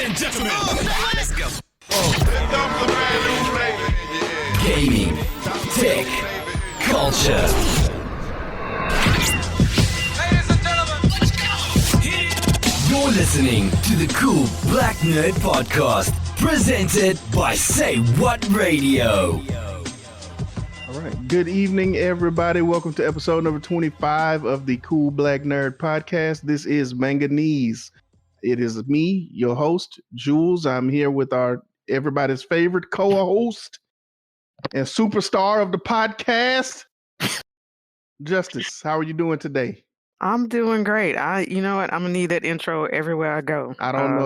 and gentlemen, let's go. Gaming, tech, culture. Ladies and gentlemen, let's go. You're listening to the Cool Black Nerd Podcast, presented by Say What Radio. All right. Good evening, everybody. Welcome to episode number 25 of the Cool Black Nerd Podcast. This is Manganese. It is me, your host, Jules. I'm here with everybody's favorite co-host and superstar of the podcast, Justice. How are you doing today? I'm doing great. You know what? I'm gonna need that intro everywhere I go. I don't know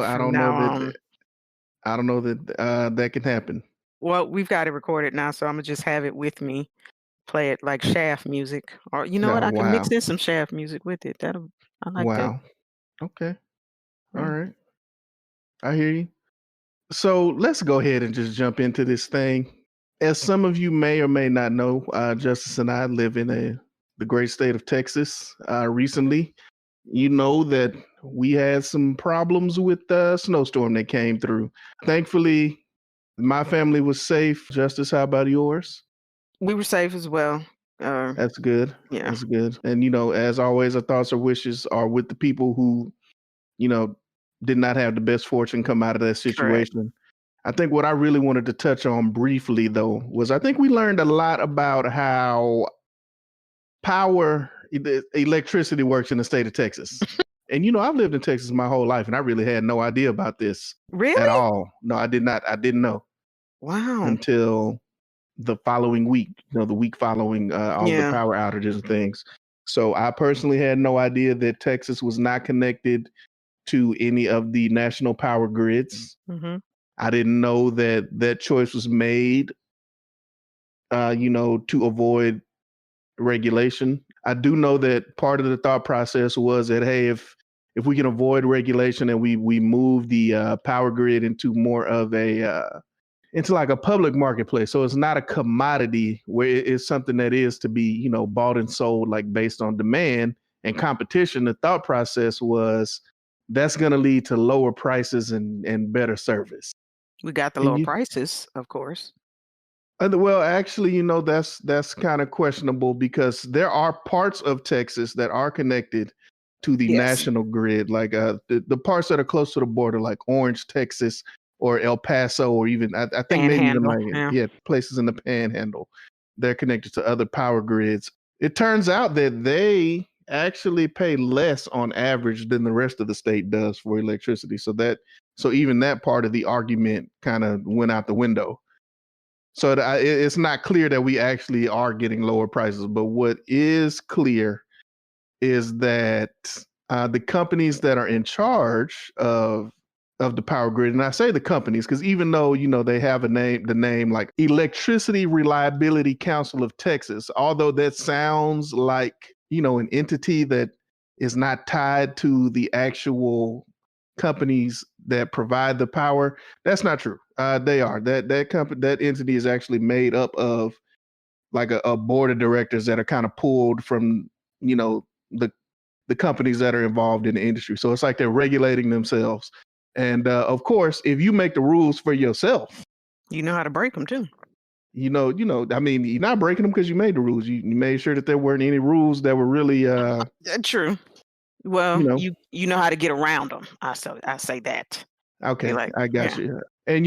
that that can happen. Well, we've got it recorded now, so I'm gonna just have it with me. Play it like Shaft music, or you know what? I can mix in some Shaft music with it. I like that. Okay. All right. I hear you. So let's go ahead and just jump into this thing. As some of you may or may not know, Justice and I live in the great state of Texas. Recently, you know that we had some problems with the snowstorm that came through. Thankfully, my family was safe. Justice, how about yours? We were safe as well. That's good. Yeah. That's good. And, as always, our thoughts or wishes are with the people who, did not have the best fortune come out of that situation. Correct. I think what I really wanted to touch on briefly, though, was I think we learned a lot about how electricity works in the state of Texas. And, I've lived in Texas my whole life, and I really had no idea about this at all. No, I did not. I didn't know. Wow. Until the following week, the week following all the power outages and things. So I personally had no idea that Texas was not connected to any of the national power grids. Mm-hmm. I didn't know that choice was made, to avoid regulation. I do know that part of the thought process was that, hey, if we can avoid regulation and we move the power grid into more of into like a public marketplace. So it's not a commodity where it's something that is to be, bought and sold like based on demand and competition. The thought process was that's going to lead to lower prices and better service. We got the lower prices, of course. Well, actually, that's kind of questionable because there are parts of Texas that are connected to the national grid, like the parts that are close to the border, like Orange, Texas, or El Paso, or even I think maybe even places in the Panhandle. They're connected to other power grids. It turns out that they actually pay less on average than the rest of the state does for electricity. So even that part of the argument kind of went out the window. So it's not clear that we actually are getting lower prices. But what is clear is that the companies that are in charge of the power grid, and I say the companies because even though they have the name like Electricity Reliability Council of Texas, although that sounds like an entity that is not tied to the actual companies that provide the power, that's not true. They are. That company, that entity is actually made up of like a board of directors that are kind of pulled from the companies that are involved in the industry. So it's like they're regulating themselves. And of course, if you make the rules for yourself, you know how to break them too. I mean, you're not breaking them because you made the rules. You made sure that there weren't any rules that were really true. Well, you know how to get around them. I say that. Okay, I got you. And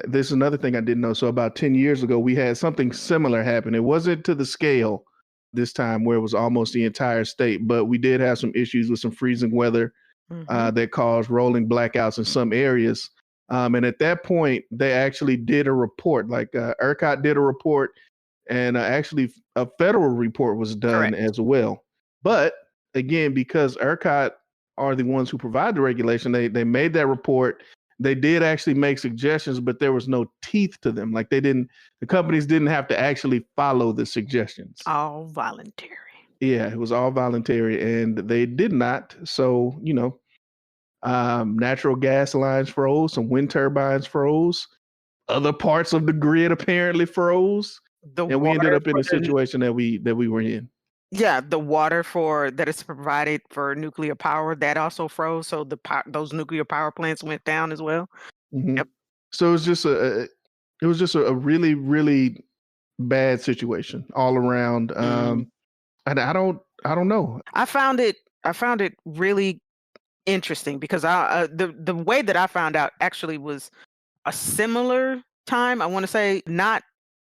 this is another thing I didn't know. So about 10 years ago, we had something similar happen. It wasn't to the scale this time where it was almost the entire state, but we did have some issues with some freezing weather that caused rolling blackouts in some areas. And at that point, they actually did a report, like ERCOT did a report, and actually a federal report was done as well. But again, because ERCOT are the ones who provide the regulation, they made that report. They did actually make suggestions, but there was no teeth to them. Like the companies didn't have to actually follow the suggestions. All voluntary. Yeah, it was all voluntary, and they did not. So, natural gas lines froze, some wind turbines froze, other parts of the grid apparently froze, and we ended up in the situation that we were in. Yeah, the water for that is provided for nuclear power, that also froze, so those nuclear power plants went down as well. Mhm. Yep. So it was just a really, really bad situation all around. And I don't know. I found it really interesting because the way that I found out actually was a similar time. I want to say not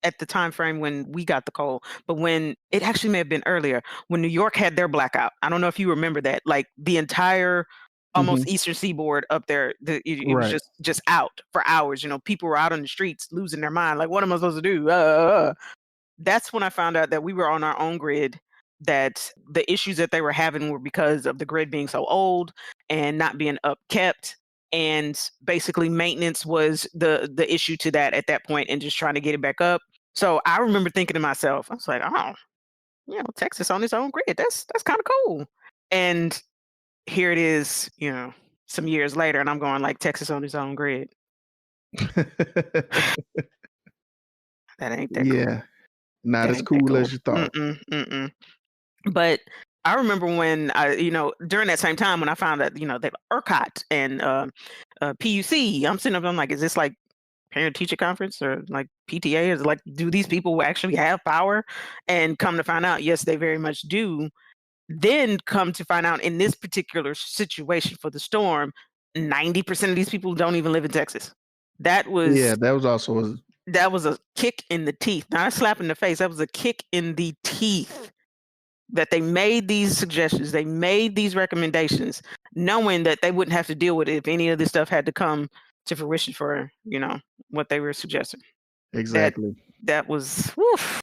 at the time frame when we got the coal, but when it actually may have been earlier when New York had their blackout. I don't know if you remember that. Like the entire almost Mhm. eastern seaboard up there, it was Right. just out for hours. People were out on the streets losing their mind. Like, what am I supposed to do? That's when I found out that we were on our own grid, that the issues that they were having were because of the grid being so old and not being upkept. And basically maintenance was the issue to that at that point, and just trying to get it back up. So I remember thinking to myself, I was like, oh, Texas on its own grid. That's kind of cool. And here it is, some years later, and I'm going like Texas on its own grid. That ain't that cool. Yeah. Not That as ain't that cool cool. as you thought. Mm-mm. But I remember when during that same time when I found that, that ERCOT and PUC, I'm sitting up, I'm like, is this like parent teacher conference or like PTA? Is it like, do these people actually have power? And come to find out, yes, they very much do. Then come to find out in this particular situation for the storm, 90% of these people don't even live in Texas. That Yeah, was that was also that was a kick in the teeth, not a slap in the face. That was a kick in the teeth that they made these suggestions, they made these recommendations, knowing that they wouldn't have to deal with it if any of this stuff had to come to fruition for, what they were suggesting. That exactly. that was woof.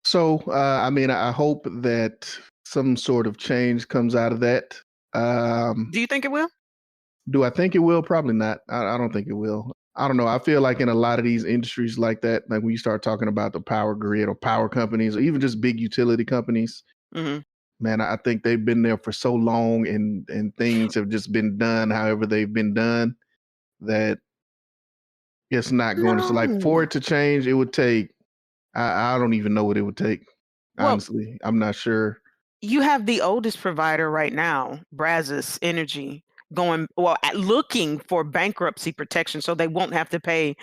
So, I mean, I hope that some sort of change comes out of that. Do you think it will? Do I think it will? Probably not. I don't think it will. I don't know. I feel like in a lot of these industries like that, like when you start talking about the power grid or power companies or even just big utility companies, Hmm. man, I think they've been there for so long and things have just been done however they've been done that it's not going to, so like for No. it to change, it would take, I don't even know what it would take. Well, Honestly, I'm not sure. you have the oldest provider right now, Brazos Energy, looking for bankruptcy protection so they won't have to pay,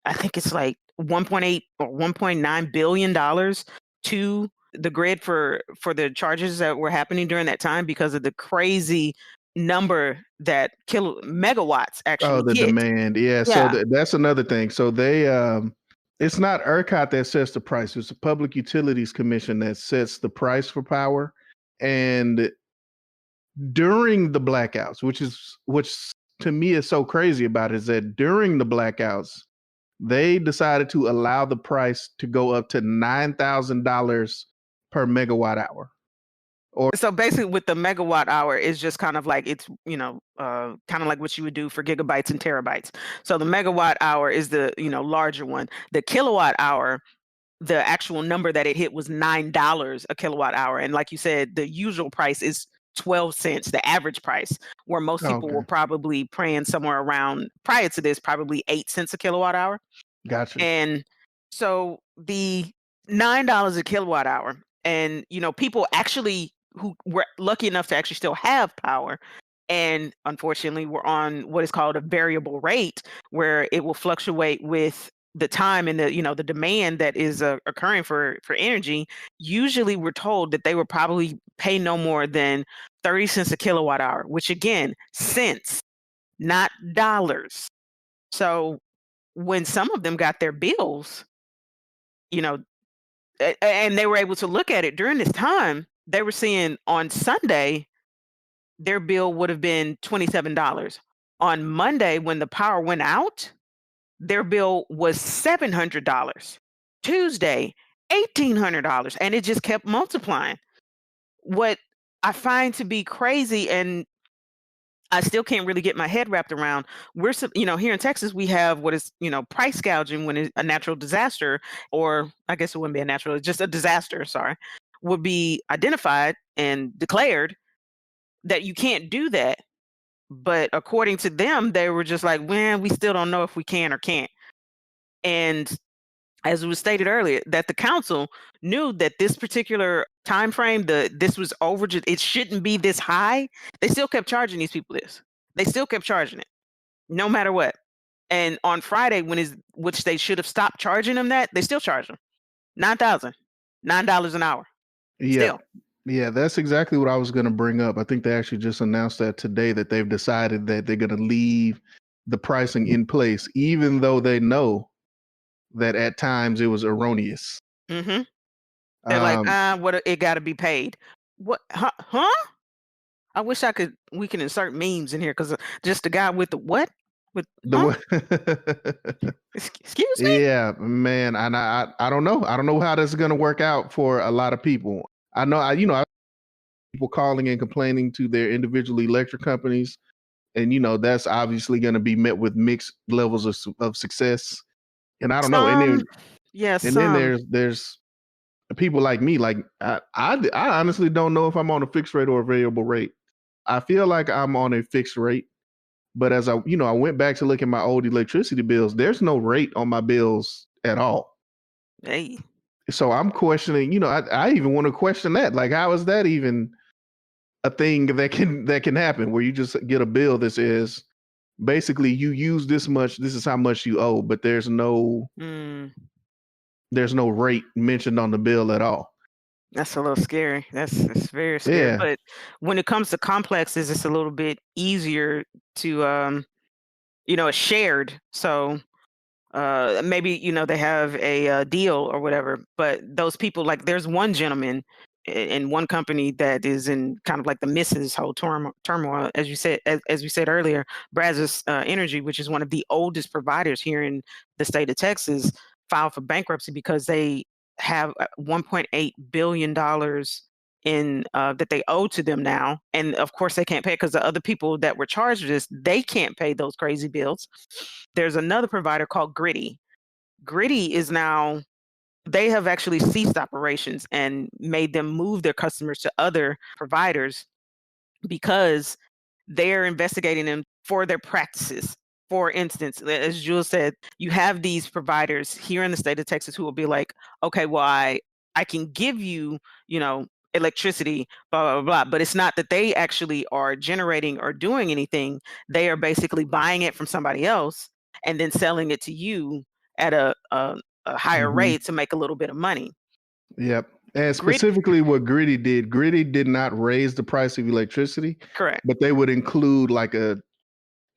I think it's like 1.8 or 1.9 billion dollars to the grid for the charges that were happening during that time because of the crazy number that megawatts Oh, actually the hit. demand. Yeah. So Yeah. that's another thing. So it's not ERCOT that sets the price. It's the Public Utilities Commission that sets the price for power. And during the blackouts, which to me is so crazy about it, is that during the blackouts, they decided to allow the price to go up to $9,000 per megawatt hour. So basically with the megawatt hour is just kind of like it's, kind of like what you would do for gigabytes and terabytes. So the megawatt hour is the, larger one. The kilowatt hour, the actual number that it hit was $9 a kilowatt hour. And like you said, the usual price is 12 cents, the average price, where most Oh, people okay. were probably praying somewhere around prior to this, probably 8 cents a kilowatt hour. Gotcha. And so the $9 a kilowatt hour, and people actually who were lucky enough to actually still have power, and unfortunately we're on what is called a variable rate, where it will fluctuate with the time and the demand that is occurring for energy. Usually we're told that they would probably pay no more than 30 cents a kilowatt hour, which again, cents, not dollars. So when some of them got their bills, you know, and they were able to look at it during this time, they were seeing on Sunday their bill would have been $27. On Monday, when the power went out, their bill was $700. Tuesday, $1,800, and it just kept multiplying. What I find to be crazy, and I still can't really get my head wrapped around. Here in Texas, we have what is, price gouging when a natural disaster, or I guess it wouldn't be a natural, it's just a disaster, sorry, would be identified and declared that you can't do that. But according to them, they were just like, well, we still don't know if we can or can't. And as was stated earlier, that the council knew that this particular time frame, this was overage. It shouldn't be this high. They still kept charging these people this. They still kept charging it, no matter what. And on Friday, which they should have stopped charging them that, they still charge them $9 an hour. Yeah. Still, Yeah, that's exactly what I was going to bring up. I think they actually just announced that today, that they've decided that they're going to leave the pricing in place, even though they know that at times it was erroneous. hmm they're like, Um, what? It got to be paid. What? Huh? I wish we can insert memes in here because just the guy with the what? With the huh? wa- Excuse me? yeah, man, and I don't know. I don't know how this is going to work out for a lot of people. I know, I people calling and complaining to their individual electric companies, and that's obviously going to be met with mixed levels of success. And I don't know. And Some, then yes, and then some. there's people like me. Like I honestly don't know if I'm on a fixed rate or a variable rate. I feel like I'm on a fixed rate, but as I went back to look at my old electricity bills. There's no rate on my bills at all. Hey, So I'm questioning. I even want to question that. Like, how is that even a thing that can happen, where you just get a bill that says basically you use this much, this is how much you owe, but mm, there's no rate mentioned on the bill at all. that's a little scary. That's very scary. Yeah. But when it comes to complexes, it's a little bit easier to it's shared. So maybe they have a deal or whatever, but those people, like, there's one gentleman in one company that is in kind of like the midst of this whole turmoil, as you said, as we said earlier. Brazos Energy, which is one of the oldest providers here in the state of Texas, filed for bankruptcy because they have $1.8 billion in that they owe to them now, and of course they can't pay because the other people that were charged with this, they can't pay those crazy bills. There's another provider called Gritty. Gritty is now, they have actually ceased operations and made them move their customers to other providers because they're investigating them for their practices. For instance, as Jules said, you have these providers here in the state of Texas who will be like, okay, well, I can give you, electricity, blah, blah, blah. But it's not that they actually are generating or doing anything. They are basically buying it from somebody else and then selling it to you at a higher Hmm. rate to make a little bit of money. Yep. And Grit, specifically what Gritty did not raise the price of electricity, correct. but they would include like a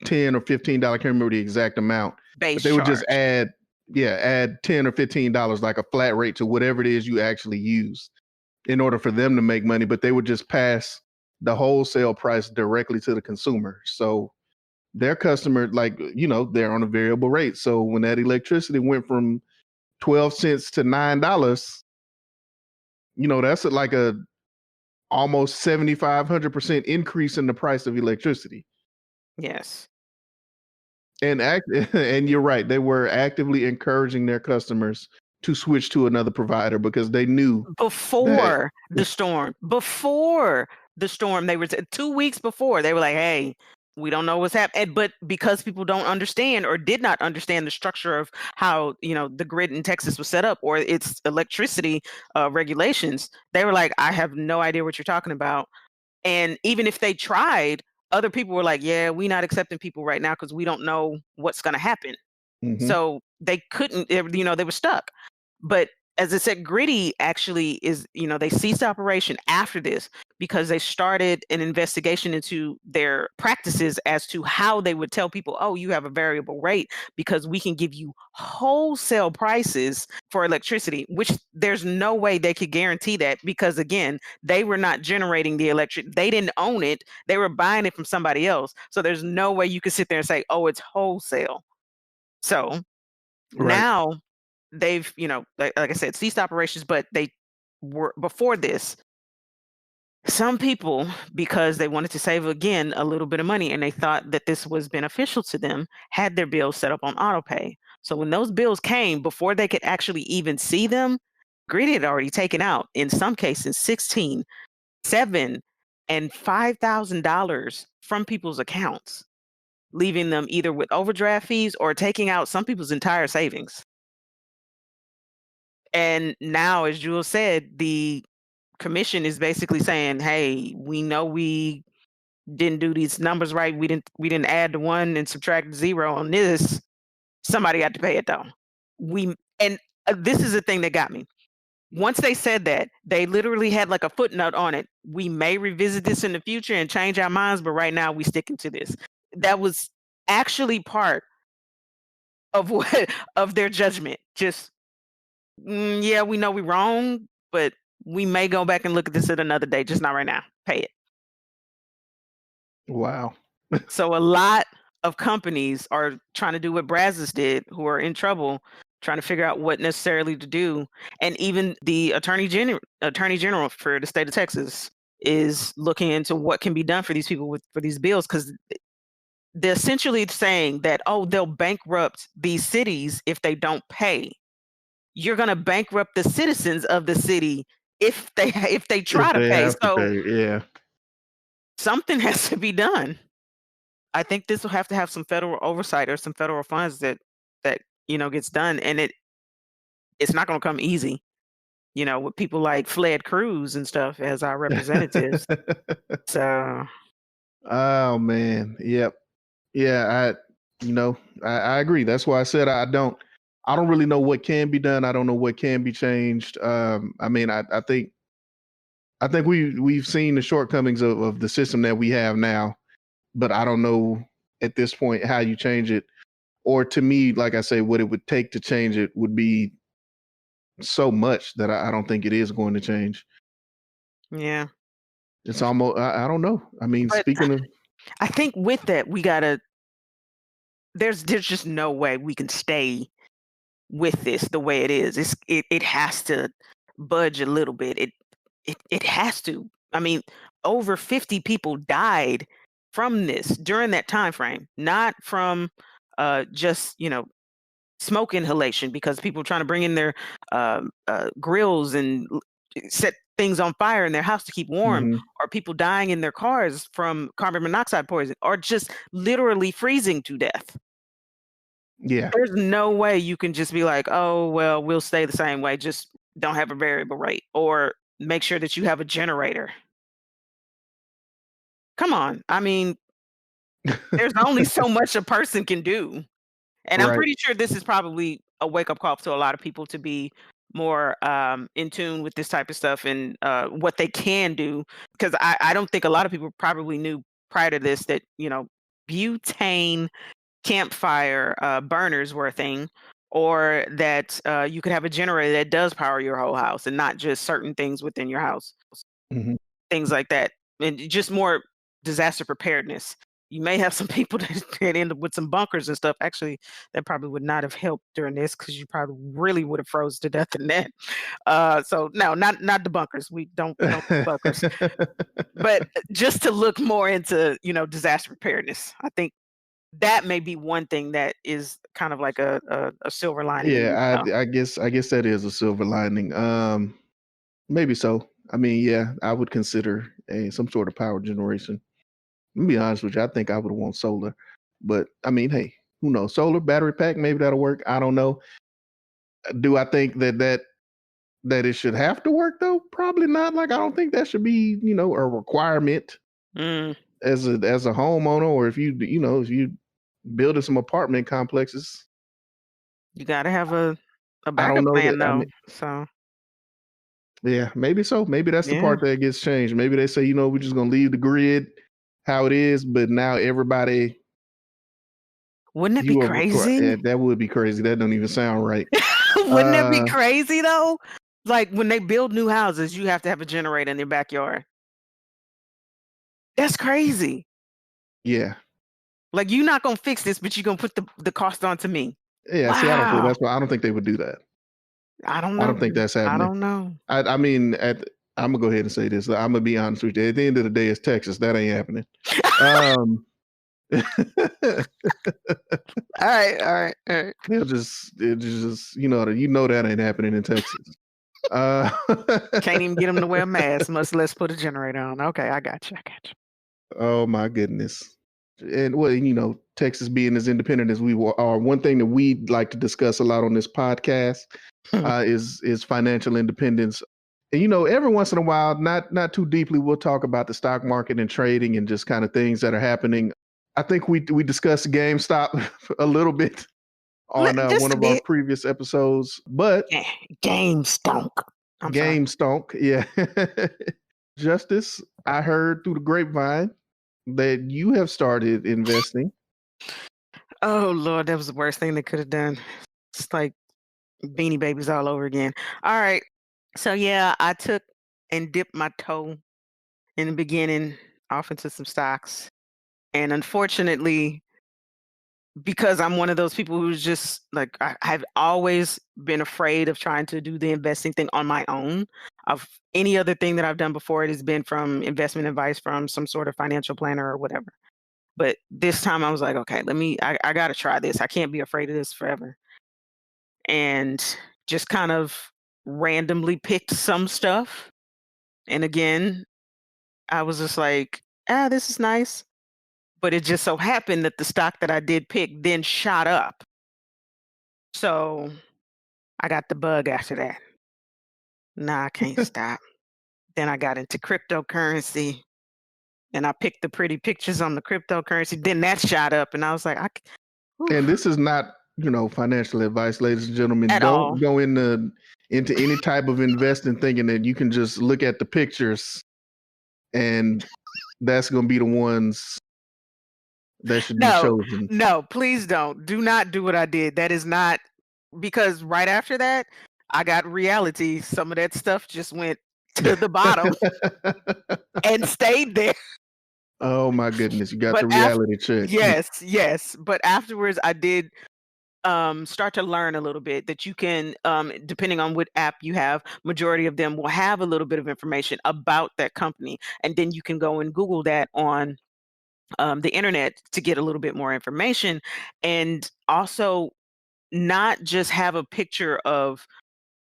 $10 or $15, I can't remember the exact amount, but Base they would just charge. add $10 or $15, like a flat rate to whatever it is you actually use, in order for them to make money. But they would just pass the wholesale price directly to the consumer. So their customer, like, they're on a variable rate. So when that electricity went from 12 cents to $9, that's like a almost 7,500% increase in the price of electricity. Yes. And and you're right, they were actively encouraging their customers to switch to another provider because they knew that. Before the storm, they were 2 weeks before, they were like, hey, we don't know what's happening. But because people don't understand or did not understand the structure of how the grid in Texas was set up or its electricity regulations, they were like, I have no idea what you're talking about. And even if they tried, other people were like, yeah, we're not accepting people right now because we don't know what's going to happen. Mhm. So they couldn't, they were stuck. But as I said, Gritty actually is, they ceased operation after this because they started an investigation into their practices as to how they would tell people, oh, you have a variable rate because we can give you wholesale prices for electricity, which there's no way they could guarantee that because, again, they were not generating the electric. They didn't own it. They were buying it from somebody else. So there's no way you could sit there and say, oh, it's wholesale. So Right. now they've, like I said, ceased operations, but they were before this. Some people, because they wanted to save again a little bit of money and they thought that this was beneficial to them, had their bills set up on auto pay. So when those bills came, before they could actually even see them, Grid had already taken out, in some cases, 16, 7, and $5,000 from people's accounts, leaving them either with overdraft fees or taking out some people's entire savings. And now, as Jules said, the commission is basically saying, "Hey, we know we didn't do these numbers right. We didn't add the one and subtract the zero on this. Somebody got to pay it though." We and This is the thing that got me. Once they said that, they literally had like a footnote on it. We may revisit this in the future and change our minds, but right now we sticking to this. That was actually part of what of their judgment. Just yeah, we know we're wrong, but we may go back and look at this at another day, just not right now. Pay it. Wow. So a lot of companies are trying to do what Brazos did, who are in trouble, trying to figure out what necessarily to do. And even the attorney general for the state of Texas is looking into what can be done for these people for these bills, because they're essentially saying that, oh, they'll bankrupt these cities if they don't pay. You're going to bankrupt the citizens of the city if they try If to they pay. have to So pay, yeah. something has to be done. I think this will have to have some federal oversight or some federal funds that gets done, and it's not going to come easy. With people like Fled Cruz and stuff as our representatives. So Oh man. Yep. Yeah, I agree. That's why I said I don't really know what can be done. I don't know what can be changed. I mean, I think we've seen the shortcomings of the system that we have now, but I don't know at this point how you change it. Or to me, like I say, what it would take to change it would be so much that I don't think it is going to change. yeah, It's almost I don't know. I mean, but speaking of I think with that we gotta. There's just no way we can stay with this the way it is. It has to budge a little bit. It has to. I mean, over 50 people died from this during that time frame, not from just smoke inhalation, because people were trying to bring in their grills and set things on fire in their house to keep warm, Mhm. or people dying in their cars from carbon monoxide poison, or just literally freezing to death. Yeah. There's no way you can just be like, "Oh, well, we'll stay the same way, just don't have a variable rate, or make sure that you have a generator." Come on. I mean, there's only so much a person can do. And I'm Right. pretty sure this is probably a wake-up call to a lot of people to be more in tune with this type of stuff and what they can do. Because I don't think a lot of people probably knew prior to this that, butane campfire burners were a thing, or that you could have a generator that does power your whole house and not just certain things within your house, Mhm. things like that, and just more disaster preparedness. You may have some people that end up with some bunkers and stuff. Actually, that probably would not have helped during this, because you probably really would have froze to death in that. So no, not the bunkers. We don't do bunkers, but just to look more into disaster preparedness. I think that may be one thing that is kind of like a silver lining in this. Yeah, So, I guess that is a silver lining. Maybe so. I mean, yeah, I would consider some sort of power generation. Let me be honest with you. I think I would want solar, but I mean, hey, who knows? Solar battery pack, maybe that'll work. I don't know. Do I think that it should have to work though? Probably not. Like, I don't think that should be a requirement mm, as a homeowner, or if you building some apartment complexes. you got to have a I don't backup know that. plan I though. mean, So yeah, maybe so. Maybe that's the yeah, part that gets changed. Maybe they say, we're just gonna leave the grid how it is, but now everybody wouldn't it be you are required. Yeah, crazy? that would be crazy. That don't even sound right. Wouldn't that be Uh, crazy though? Like when they build new houses, you have to have a generator in their backyard. That's crazy. yeah, Like, you're not gonna fix this, but you're gonna put the cost onto me. yeah. See, I don't think Wow. that's why I don't think they would do that. I don't I don't think know. that's I happening. don't know. I mean, I'm gonna go ahead and say this. I'm gonna be honest with you. At the end of the day, it's Texas. That ain't happening. Um, All right, all right, all right. it just that ain't happening in Texas. Uh, Can't even get them to wear a mask, much less put a generator on. Okay, I got you. I got you. oh my goodness. And well, Texas being as independent as we are, one thing that we like to discuss a lot on this podcast is financial independence. And every once in a while, not too deeply, we'll talk about the stock market and trading and just kind of things that are happening. I think we discussed GameStop a little bit on Just one a of our bit. previous episodes, but Game stunk. I'm sorry. GameStop, yeah. Justice, I heard through the grapevine that you have started investing. Oh Lord, that was the worst thing they could have done. It's like Beanie Babies all over again. All right. So yeah, I took and dipped my toe in the beginning off into some stocks. And unfortunately, because I'm one of those people who's just like I've always been afraid of trying to do the investing thing on my own. Of any other thing that I've done before, it has been from investment advice from some sort of financial planner or whatever. But this time I was like, okay, I gotta try this. I can't be afraid of this forever. And just kind of randomly picked some stuff. And again, I was just like, this is nice. But it just so happened that the stock that I did pick then shot up. So I got the bug after that. Nah, I can't stop. Then I got into cryptocurrency and I picked the pretty pictures on the cryptocurrency. Then that shot up and I was like, And this is not, financial advice, ladies and gentlemen. at all. Don't go into any type of investing thinking that you can just look at the pictures and that's going to be the ones that should be chosen. No, please don't. Do not do what I did. That is not because right after that, I got reality. Some of that stuff just went to the bottom and stayed there. Oh my goodness, you got But the reality check. Yes. But afterwards, I did start to learn a little bit that you can, depending on what app you have, majority of them will have a little bit of information about that company, and then you can go and Google that on the internet to get a little bit more information, and also not just have a picture of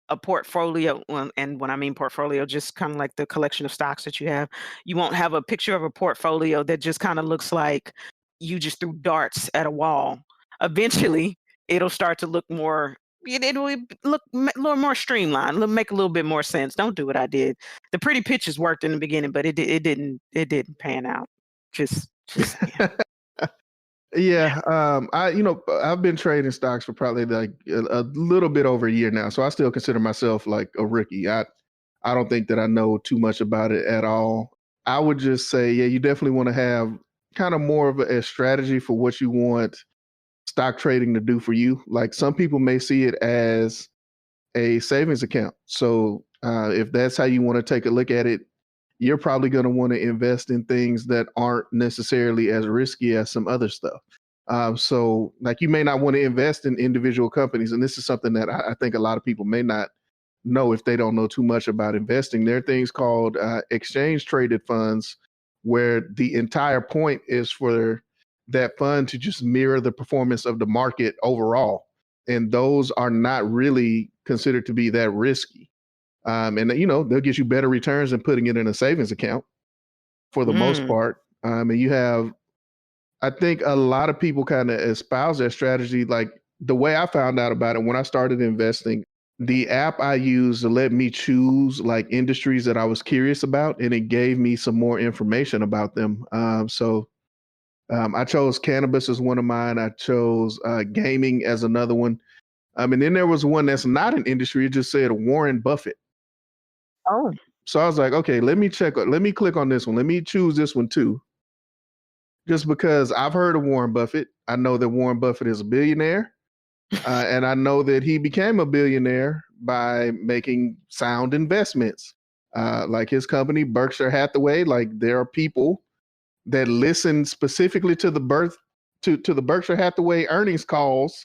a portfolio. And when I mean portfolio, just kind of like the collection of stocks that you have. You won't have a picture of a portfolio that just kind of looks like you just threw darts at a wall. Eventually, it'll start to look more. It'll look a little more streamlined. It'll make a little bit more sense. Don't do what I did. The pretty pictures worked in the beginning, but it didn't pan out. Just saying. Yeah, I've been trading stocks for probably like a little bit over a year now, so I still consider myself like a rookie. I don't think that I know too much about it at all. I would just say, yeah, you definitely want to have kind of more of a strategy for what you want stock trading to do for you. Like some people may see it as a savings account. So if that's how you want to take a look at it, you're probably going to want to invest in things that aren't necessarily as risky as some other stuff. So like you may not want to invest in individual companies. And this is something that I think a lot of people may not know if they don't know too much about investing. There are things called exchange traded funds where the entire point is for that fund to just mirror the performance of the market overall. And those are not really considered to be that risky. And they'll get you better returns than putting it in a savings account for the most part. And you have, I think a lot of people kind of espouse that strategy. Like the way I found out about it when I started investing, the app I used to let me choose like industries that I was curious about, and it gave me some more information about them. So I chose cannabis as one of mine. I chose gaming as another one. And then there was one that's not an industry. It just said Warren Buffett. Oh. So I was like, okay, let me click on this one. Let me choose this one too. Just because I've heard of Warren Buffett. I know that Warren Buffett is a billionaire. And I know that he became a billionaire by making sound investments. Like his company, Berkshire Hathaway, like there are people that listen specifically to the Berkshire Hathaway earnings calls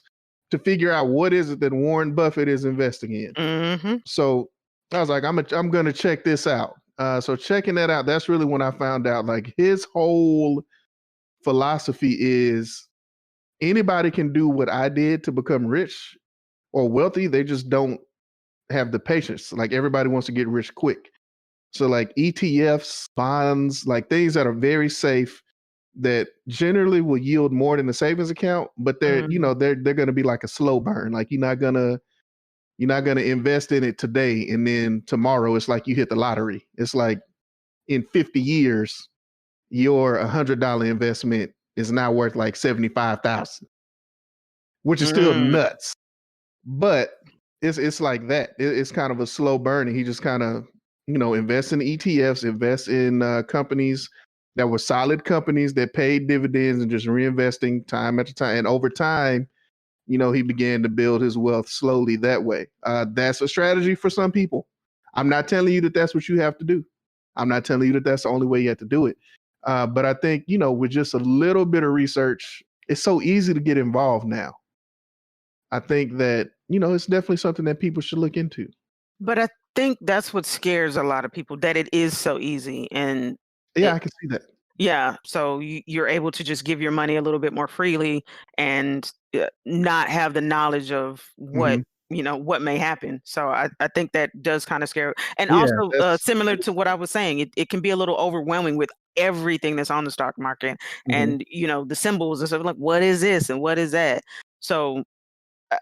to figure out what is it that Warren Buffett is investing in. Mm-hmm. So I was like, I'm going to check this out. So checking that out, that's really when I found out like his whole philosophy is anybody can do what I did to become rich or wealthy. They just don't have the patience. Like everybody wants to get rich quick. So like ETFs, bonds, like things that are very safe that generally will yield more than the savings account, but they're they're going to be like a slow burn. Like you're not gonna invest in it today and then tomorrow it's like you hit the lottery. It's like in 50 years, your $100 investment is now worth like 75,000, which is still nuts. But it's like that. It's kind of a slow burn, and he just kind of invest in ETFs, invest in companies that were solid companies that paid dividends, and just reinvesting time after time. And over time, he began to build his wealth slowly that way. That's a strategy for some people. I'm not telling you that that's what you have to do. I'm not telling you that that's the only way you have to do it. But I think, with just a little bit of research, it's so easy to get involved now. I think that, it's definitely something that people should look into. But I think that's what scares a lot of people, that it is so easy. And yeah, I can see that. Yeah. So you're able to just give your money a little bit more freely and not have the knowledge of what, what may happen. So I think that does kind of scare. And Yeah, also similar to what I was saying, it can be a little overwhelming with everything that's on the stock market and, the symbols and stuff like, what is this and what is that? So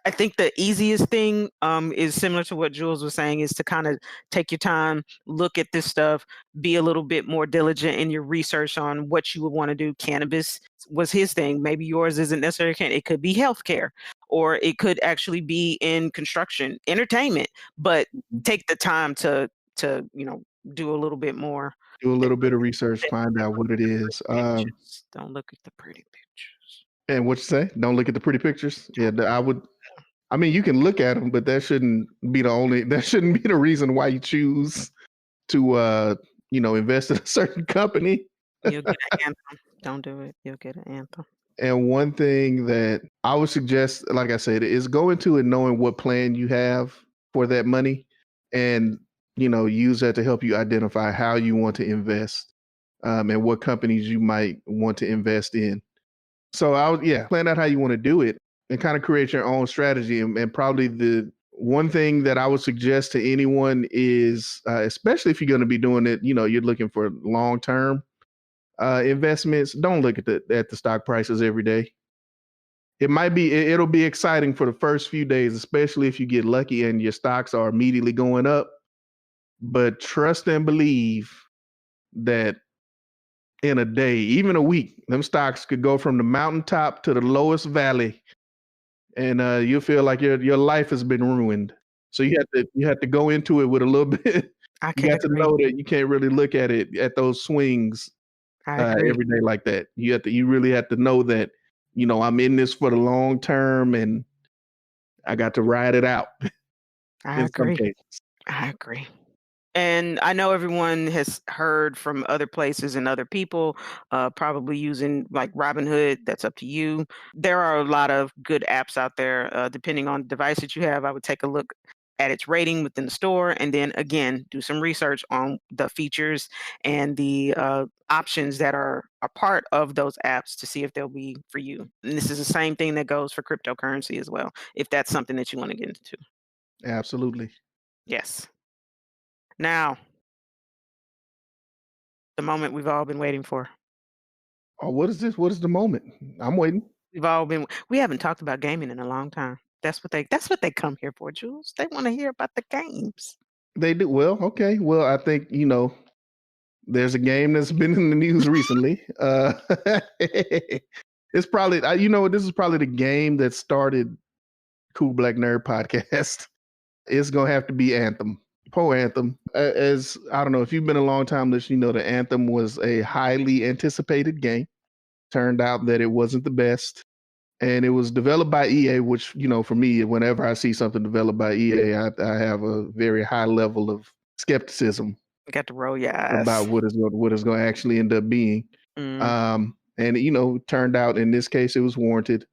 I think the easiest thing is similar to what Jules was saying, is to kind of take your time, look at this stuff, be a little bit more diligent in your research on what you would want to do. Cannabis was his thing. Maybe yours isn't necessarily it could be healthcare, or it could actually be in construction, entertainment. But take the time to do a little bit more. Do a little bit of research, find out what it is. Don't look at the pretty pictures. And what you say? Don't look at the pretty pictures. Yeah, I would. I mean, you can look at them, but that shouldn't be the reason why you choose to, invest in a certain company. You'll get an anthem. Don't do it. You'll get an anthem. And one thing that I would suggest, like I said, is go into it knowing what plan you have for that money, and, use that to help you identify how you want to invest, and what companies you might want to invest in. So plan out how you want to do it and kind of create your own strategy. And probably the one thing that I would suggest to anyone is, especially if you're going to be doing it, you're looking for long-term investments, don't look at the stock prices every day. It'll be exciting for the first few days, especially if you get lucky and your stocks are immediately going up. But trust and believe that in a day, even a week, them stocks could go from the mountaintop to the lowest valley, and you'll feel like your life has been ruined. So you have to go into it with a little bit. You have to know that you can't really look at it at those swings every day like that. You really have to know that, I'm in this for the long term, and I got to ride it out. I agree. I agree. And I know everyone has heard from other places and other people, probably using like Robinhood. That's up to you. There are a lot of good apps out there. Depending on the device that you have, I would take a look at its rating within the store, and then again do some research on the features and the options that are a part of those apps to see if they'll be for you. And this is the same thing that goes for cryptocurrency as well, if that's something that you want to get into. Absolutely. Yes. Now, the moment we've all been waiting for. Oh, what is this? What is the moment? I'm waiting. We haven't talked about gaming in a long time. That's what they come here for, Jules. They want to hear about the games. They do. Well, okay. Well, I think, there's a game that's been in the news recently. It's probably, this is probably the game that started Cool Black Nerd podcast. It's going to have to be Anthem. Anthem. As I don't know, if you've been a long time listener, the Anthem was a highly anticipated game. Turned out that it wasn't the best. And it was developed by EA, which, for me, whenever I see something developed by EA, I have a very high level of skepticism. Got to roll your eyes about what is going to actually end up being. And it turned out in this case it was warranted.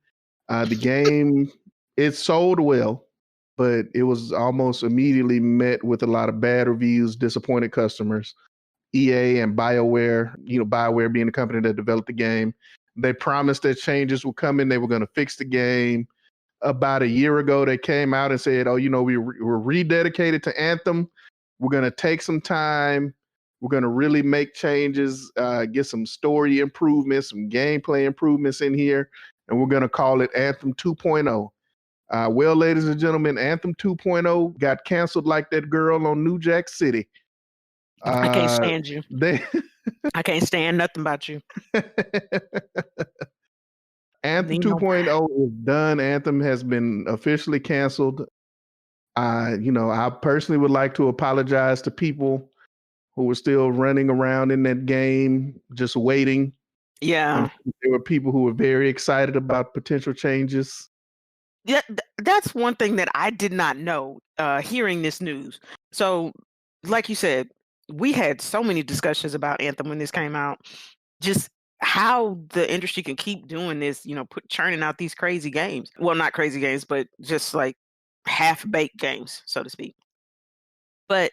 The game, it sold well, but it was almost immediately met with a lot of bad reviews, disappointed customers. EA and BioWare, BioWare being the company that developed the game, they promised that changes were coming. They were going to fix the game. About a year ago, they came out and said, we're rededicated to Anthem. We're going to take some time We're going to really make changes, get some story improvements, some gameplay improvements in here, and we're going to call it Anthem 2.0. Well, ladies and gentlemen, Anthem 2.0 got canceled like that girl on New Jack City. I can't stand you. They I can't stand nothing about you. Anthem Lean on- 2.0 is done. Anthem has been officially canceled. I personally would like to apologize to people who were still running around in that game, just waiting. Yeah. There were people who were very excited about potential changes. Yeah, that's one thing that I did not know hearing this news. So, like you said, we had so many discussions about Anthem when this came out. Just how the industry can keep doing this, churning out these crazy games. Well, not crazy games, but just like half-baked games, so to speak. But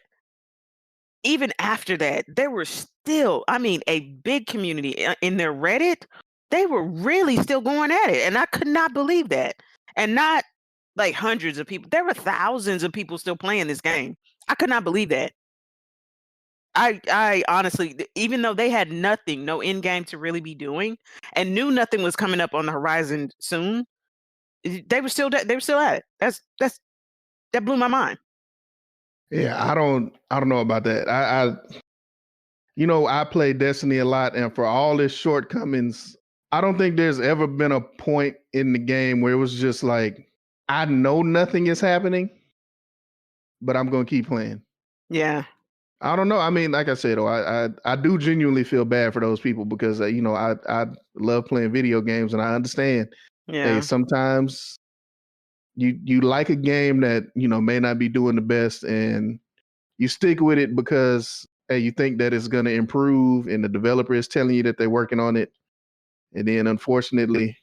even after that, there were still, a big community in their Reddit. They were really still going at it, and I could not believe that. And not like hundreds of people. There were thousands of people still playing this game. I could not believe that. I honestly, even though they had nothing, no end game to really be doing, and knew nothing was coming up on the horizon soon, they were still at it. That blew my mind. Yeah, I don't know about that. I play Destiny a lot, and for all its shortcomings, I don't think there's ever been a point in the game where it was just like, I know nothing is happening, but I'm gonna keep playing. Yeah. I don't know. I mean, like I said, I do genuinely feel bad for those people because I love playing video games, and I understand. Yeah. Hey, sometimes you like a game that may not be doing the best, and you stick with it because you think that it's going to improve, and the developer is telling you that they're working on it, and then unfortunately,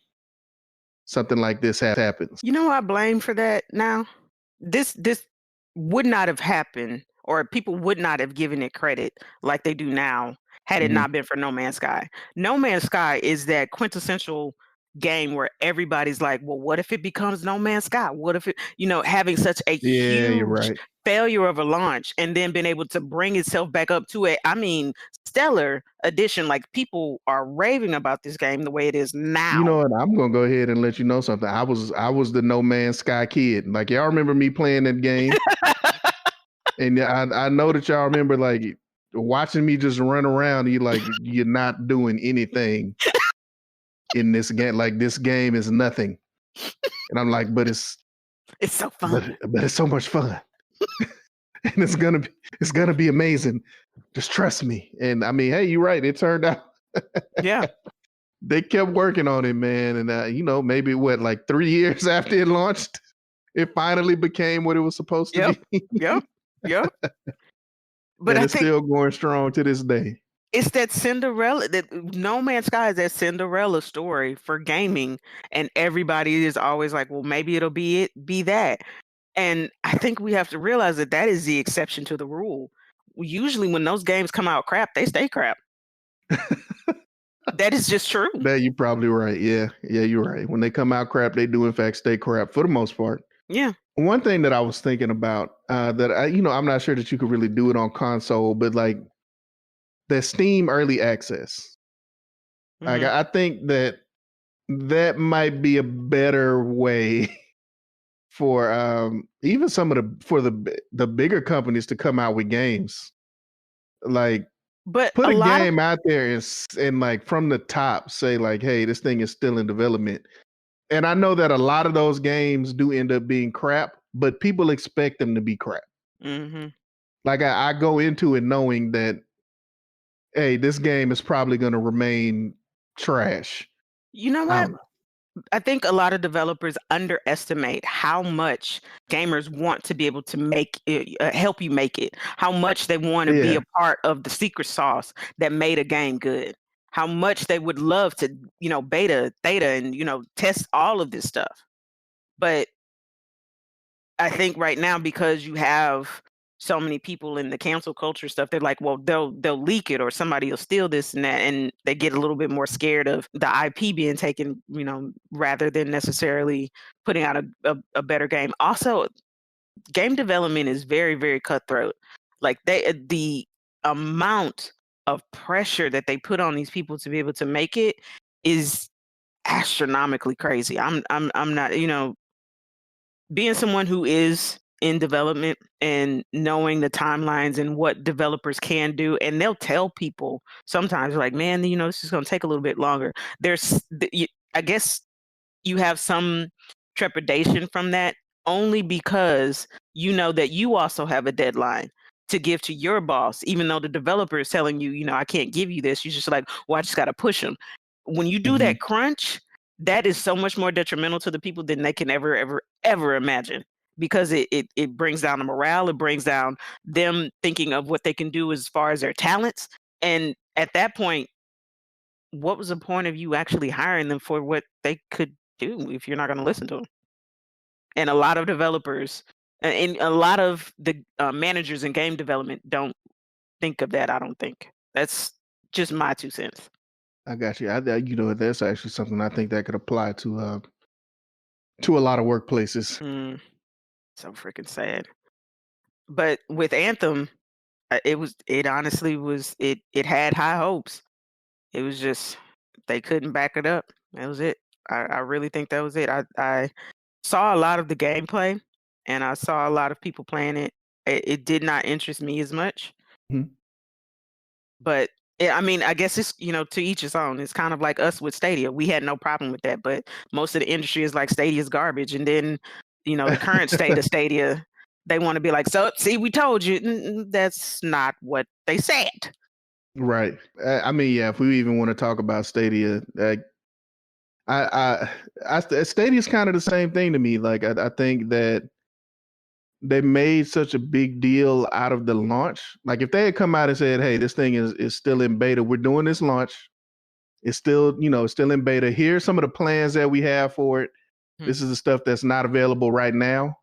something like this happens. You know who I blame for that now? This would not have happened, or people would not have given it credit like they do now had it Mhm. not been for No Man's Sky. No Man's Sky is that quintessential game where everybody's like, well, what if it becomes No Man's Sky? What if it, having such a Yeah, you're huge right. failure of a launch and then being able to bring itself back up to stellar edition. Like, people are raving about this game the way it is now. You know what? I'm gonna go ahead and let you know something. I was the No Man's Sky kid. Like, y'all remember me playing that game, and I know that y'all remember like watching me just run around. You're not doing anything in this game. Like, this game is nothing, and I'm like, but it's so fun. but it's so much fun, and it's gonna be amazing. Just trust me. And I mean, hey, you're right. It turned out. Yeah. They kept working on it, man. And, maybe like 3 years after it launched, it finally became what it was supposed to be. Yep. But and I it's think still going strong to this day. it's that Cinderella, that No Man's Sky is that Cinderella story for gaming. And everybody is always like, well, maybe it'll be that. And I think we have to realize that is the exception to the rule. Usually when those games come out crap, they stay crap. That is just true. That you're probably right. Yeah, you're right. When they come out crap, they do in fact stay crap for the most part. Yeah. One thing that I was thinking about that I'm not sure that you could really do it on console, but like the Steam early access. Like, I think that might be a better way for even some of the bigger companies to come out with games. Like, But put a game out there and like from the top say like, hey, this thing is still in development. And I know that a lot of those games do end up being crap, but people expect them to be crap. Mm-hmm. Like, I go into it knowing that, hey, this game is probably going to remain trash. You know what? I think a lot of developers underestimate how much gamers want to be able to make it, help you make it, how much they want to be a part of the secret sauce that made a game good, how much they would love to, beta, theta, and, test all of this stuff. But I think right now, because you have so many people in the cancel culture stuff, they're like, well, they'll leak it or somebody will steal this and that, and they get a little bit more scared of the IP being taken, rather than necessarily putting out a better game. Also, game development is very, very cutthroat. Like, the amount of pressure that they put on these people to be able to make it is astronomically crazy. I'm not, being someone who is in development and knowing the timelines and what developers can do, and they'll tell people sometimes like, man, this is going to take a little bit longer. I guess you have some trepidation from that only because you know that you also have a deadline to give to your boss, even though the developer is telling you, I can't give you this. You're just like, well, I just got to push them. When you do that crunch, that is so much more detrimental to the people than they can ever imagine, because it brings down the morale. It brings down them thinking of what they can do as far as their talents. And at that point, what was the point of you actually hiring them for what they could do if you're not going to listen to them? And a lot of developers and a lot of the managers in game development don't think of that. I don't think. That's just my 2 cents. I got you. That's actually something I think that could apply to a lot of workplaces. So freaking sad. But with Anthem, it honestly was, it had high hopes. It was just they couldn't back it up. That was it. I really think that was it. I saw a lot of the gameplay, and I saw a lot of people playing it. It did not interest me as much. Mhm. But I mean, I guess it's, to each his own. It's kind of like us with Stadia. We had no problem with that, but most of the industry is like Stadia's garbage. And then, the current state of Stadia, they want to be like, so see, we told you. That's not what they said. Right. I mean, yeah. If we even want to talk about Stadia, Stadia's kind of the same thing to me. Like, I think that they made such a big deal out of the launch. Like, if they had come out and said, "Hey, this thing is still in beta. We're doing this launch. It's still, still in beta. Here's some of the plans that we have for it. This is the stuff that's not available right now."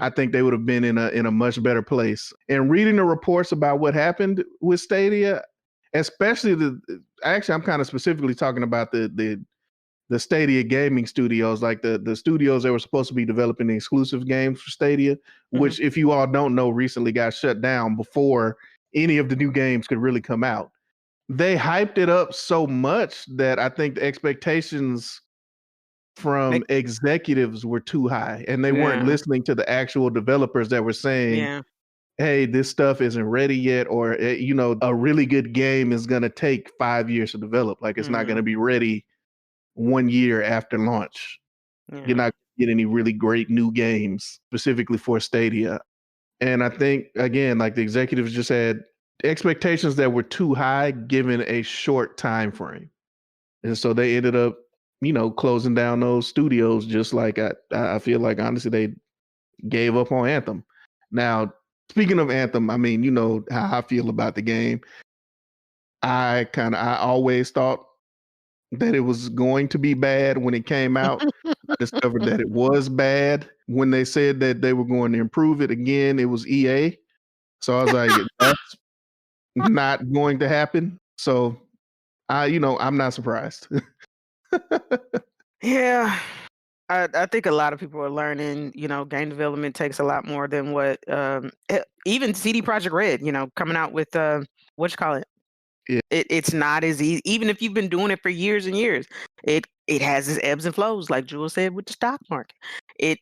I think they would have been in a much better place. And reading the reports about what happened with Stadia, especially actually, I'm kind of specifically talking about the Stadia gaming studios, like the studios that were supposed to be developing the exclusive games for Stadia, which, if you all don't know, recently got shut down before any of the new games could really come out. They hyped it up so much that I think the expectations from executives were too high, and they weren't listening to the actual developers that were saying, hey, this stuff isn't ready yet, or, a really good game is going to take 5 years to develop. Like, it's not going to be ready 1 year after launch. You're not going to get any really great new games specifically for Stadia. And I think, again, like, the executives just had expectations that were too high given a short time frame. And so they ended up, closing down those studios, just like I feel like, honestly, they gave up on Anthem. Now, speaking of Anthem, I mean, you know how I feel about the game. I always thought that it was going to be bad when it came out. I discovered that it was bad when they said that they were going to improve it. Again, it was EA. So I was like, that's not going to happen. So I'm not surprised. Yeah. I think a lot of people are learning, game development takes a lot more than what even CD Projekt Red, coming out with what you call it. Yeah. It's not as easy, even if you've been doing it for years and years. It has its ebbs and flows, like Jules said with the stock market. It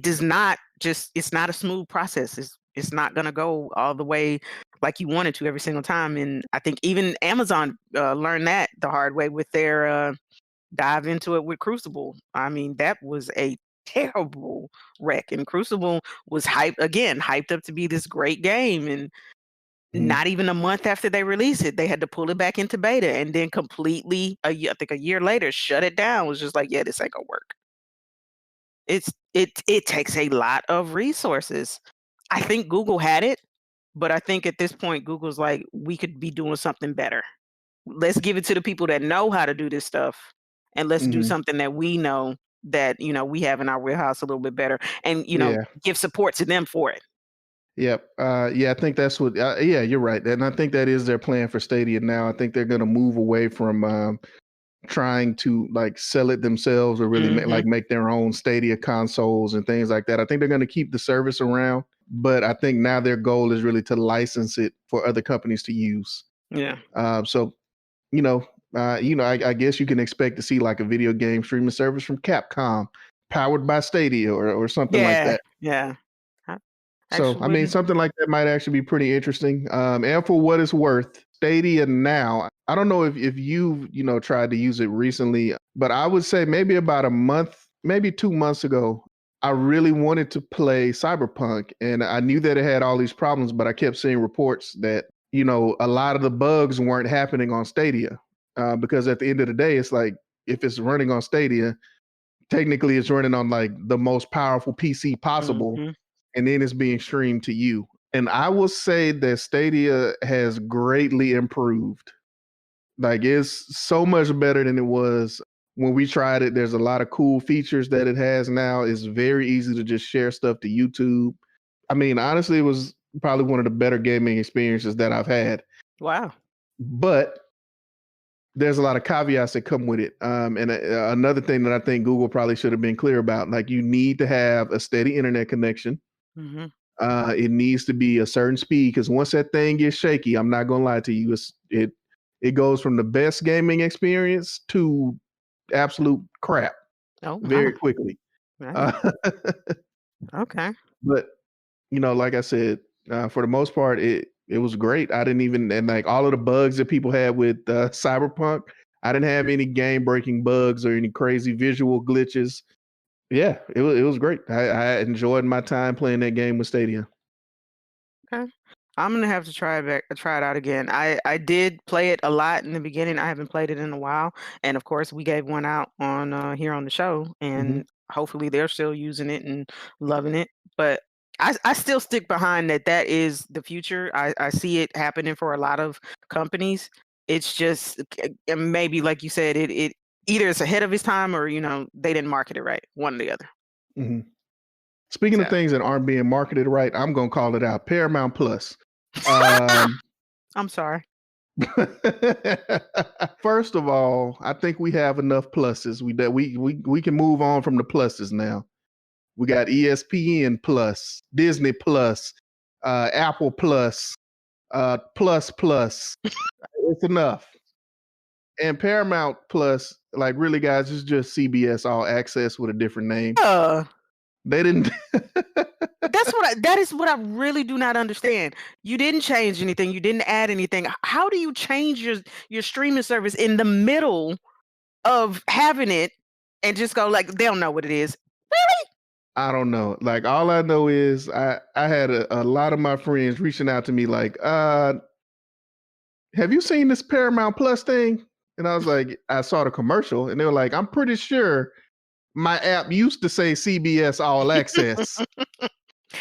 does not it's not a smooth process. It's not gonna go all the way like you want it to every single time. And I think even Amazon learned that the hard way with their dive into it with Crucible. I mean, that was a terrible wreck. And Crucible was hyped up to be this great game. And not even a month after they released it, they had to pull it back into beta, and then completely, I think a year later, shut it down. It was just like, yeah, this ain't gonna work. It takes a lot of resources. I think Google had it, but I think at this point, Google's like, we could be doing something better. Let's give it to the people that know how to do this stuff, and let's do something that we know that we have in our wheelhouse a little bit better, and give support to them for it. Yep. I think that's what. Yeah, you're right, and I think that is their plan for Stadia now. I think they're going to move away from trying to like sell it themselves or really make their own Stadia consoles and things like that. I think they're going to keep the service around, but I think now their goal is really to license it for other companies to use. Yeah. So I guess you can expect to see like a video game streaming service from Capcom, powered by Stadia or something like that. Yeah. I So, actually I mean, wouldn't. something like that might actually be pretty interesting. And for what it's worth, Stadia now, I don't know if you've, tried to use it recently, but I would say maybe about a month, maybe 2 months ago, I really wanted to play Cyberpunk. And I knew that it had all these problems, but I kept seeing reports that, a lot of the bugs weren't happening on Stadia. Because at the end of the day, it's like if it's running on Stadia, technically it's running on like the most powerful PC possible, Mhm. and then it's being streamed to you. And I will say that Stadia has greatly improved. Like it's so much better than it was when we tried it. There's a lot of cool features that it has now. It's very easy to just share stuff to YouTube. I mean, honestly, it was probably one of the better gaming experiences that I've had. Wow. But there's a lot of caveats that come with it. And another thing that I think Google probably should have been clear about, like you need to have a steady internet connection. Hmm. It needs to be a certain speed because once that thing gets shaky, I'm not gonna lie to you, it goes from the best gaming experience to absolute crap Oh very my. quickly. Right. Uh, Okay. but like I said, for the most part, it was great. I didn't even and like all of the bugs that people had with Cyberpunk, I didn't have any game breaking bugs or any crazy visual glitches. Yeah, it was great. I enjoyed my time playing that game with Stadia. Okay. I'm gonna have to try it out again. I did play it a lot in the beginning. I haven't played it in a while, and of course, we gave one out on here on the show, Hmm. and hopefully, they're still using it and loving it. But I still stick behind that. That is the future. I see it happening for a lot of companies. It's just maybe like you said, it either it's ahead of its time or they didn't market it right. One or the other. Hmm. Speaking of So things that aren't being marketed right, I'm gonna call it out. Paramount Plus. Um, I'm sorry. First of all, I think we have enough pluses. We can move on from the pluses now. We got ESPN Plus, Disney Plus, Apple Plus, Plus Plus. It's enough. And Paramount Plus, like really, guys, it's just CBS All Access with a different name. Uh, They didn't. that is what I really do not understand. You didn't change anything. You didn't add anything. How do you change your streaming service in the middle of having it and just go like they don't know what it is? I don't know. Like all I know is I had a lot of my friends reaching out to me like, have you seen this Paramount Plus thing? And I was like, I saw the commercial and they were like, I'm pretty sure my app used to say CBS All Access.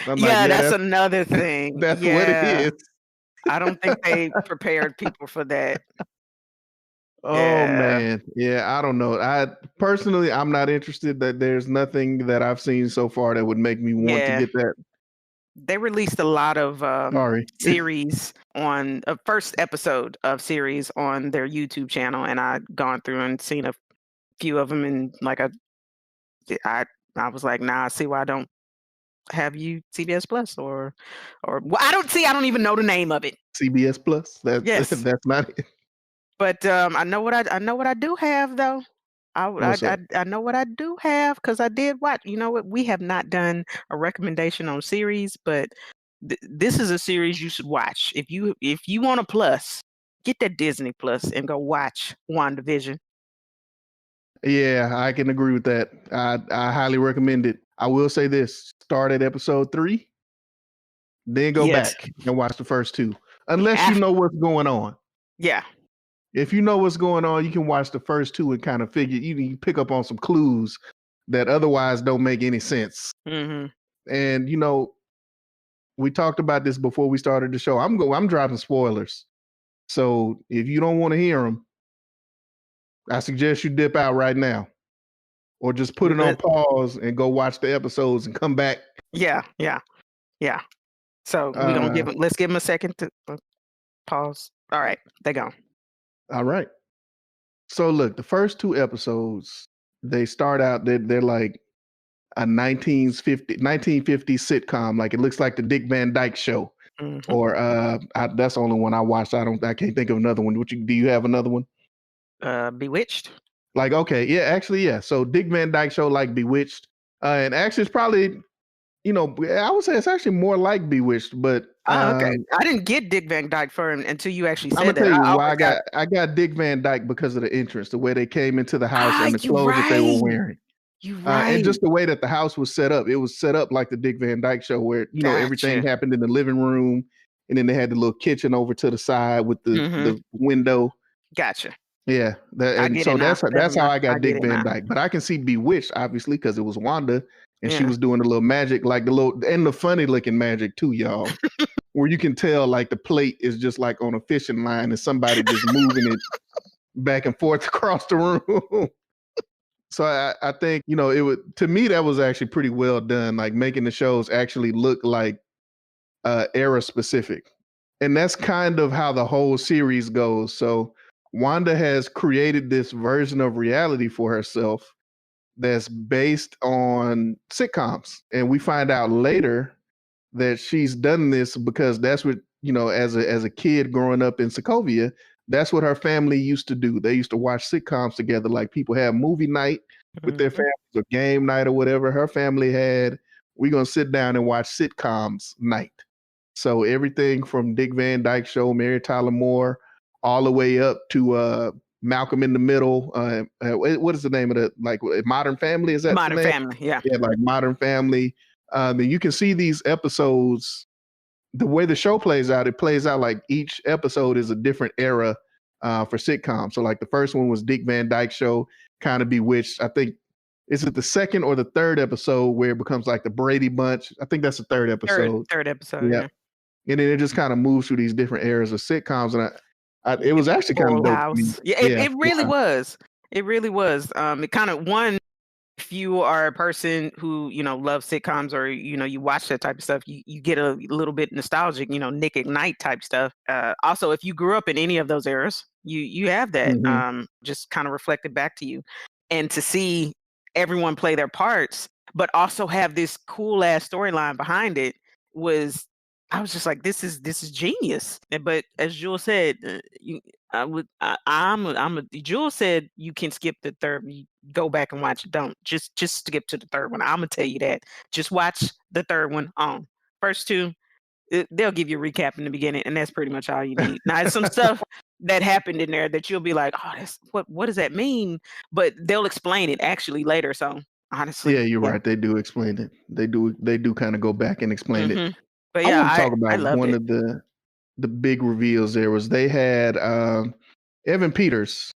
I'm like, Yeah, yeah, that's another thing. that's what it Yeah. is. I don't think they prepared people for that. Oh Yeah. man. Yeah, I don't know. I personally I'm not interested. That there's nothing that I've seen so far that would make me want to Yeah. get that. They released a lot of Sorry. series on a first episode of series on their YouTube channel, and I'd gone through and seen a few of them, and like I I was like, nah, I see why I don't have you CBS Plus or well, I don't even know the name of it. CBS Plus. That Yes, that's not it. but I know what I do have though. What's up? I know what I do have because I did watch. You know what? We have not done a recommendation on series, but this is a series you should watch if you want a plus. Get that Disney Plus and go watch WandaVision. Yeah, I can agree with that. I highly recommend it. I will say this: start at episode 3, then go Yes. back and watch the first 2, unless you Af- know what's going on. yeah. If you know what's going on, you can watch the first 2 and kind of figure. You can pick up on some clues that otherwise don't make any sense. Hmm. And we talked about this before we started the show. I'm dropping spoilers, so if you don't want to hear them, I suggest you dip out right now, or just put it on pause and go watch the episodes and come back. Yeah. Yeah. Yeah. So we gonna Uh, let's give them a second to pause. All right, they gone. all right. So look, the first 2 episodes, they start out. They're like a 1950 sitcom. Like it looks like the Dick Van Dyke Show. Mm-hmm. Or that's the only one I watched. I can't think of another one. Do you have another one? Bewitched. Like, okay, yeah, actually, yeah. So Dick Van Dyke Show, like Bewitched, and actually, it's probably, I would say it's actually more like Bewitched, but Oh, okay. I didn't get Dick Van Dyke until you actually I'm said gonna that. tell you I why always got. I got Dick Van Dyke because of the entrance, the way they came into the house and the You clothes that they were right. wearing. You And right. just the way that the house was set up. It was set up like the Dick Van Dyke Show where, everything Gotcha. happened in the living room, and then they had the little kitchen over to the side with Mm-hmm. the window. Gotcha. Yeah. I And get so it now. Never that's how mind. I got get Dick it Van now. Dyke. But I can see Bewitched, obviously, because it was Wanda and she Yeah. was doing the little magic, like the funny looking magic too, y'all. Where you can tell like the plate is just like on a fishing line and somebody just moving it back and forth across the room. So I think, it would, to me, that was actually pretty well done, like making the shows actually look like era specific. And that's kind of how the whole series goes. So Wanda has created this version of reality for herself that's based on sitcoms. And we find out later that she's done this because that's what, as a kid growing up in Sokovia, that's what her family used to do. They used to watch sitcoms together, like people have movie night with their Mhm. families or game night or whatever. Her family had, we're going to sit down and watch sitcoms night. So everything from Dick Van Dyke Show, Mary Tyler Moore, all the way up to Malcolm in the Middle. What is the name of the, like, Modern Family? Is that Modern the name? Family. Yeah. Yeah, like Modern Family. Then you can see these episodes. The way the show plays out, it plays out like each episode is a different era for sitcoms. So like the first one was Dick Van Dyke Show, kind of Bewitched. I think, is it the second or the third episode where it becomes like the Brady Bunch? I think that's the third episode. Third episode. Yeah. Yeah. And then it just kind of moves through these different eras of sitcoms. And it was actually kind of Full dope to me. House. Yeah. Yeah. It really was. It really was. It kind of if you are a person who loves sitcoms or you watch that type of stuff, you get a little bit nostalgic, Nick at Night type stuff. Also, if you grew up in any of those eras, you have that Mhm. just kind of reflected back to you, and to see everyone play their parts, but also have this cool ass storyline behind it was. I was just like, this is genius. But as Jules said, Jules said you can skip the third. You go back and watch it. Don't just skip to the third one. I'm gonna tell you that. Just watch the third one on. First two, they'll give you a recap in the beginning, and that's pretty much all you need. Now, it's some stuff that happened in there that you'll be like, oh, that's what does that mean? But they'll explain it actually later. So honestly, Yeah, you're right. They do explain it. They do kind of go back and explain it. hmm But I yeah, want to talk I about loved one it. of the big reveals there was they had Evan Peters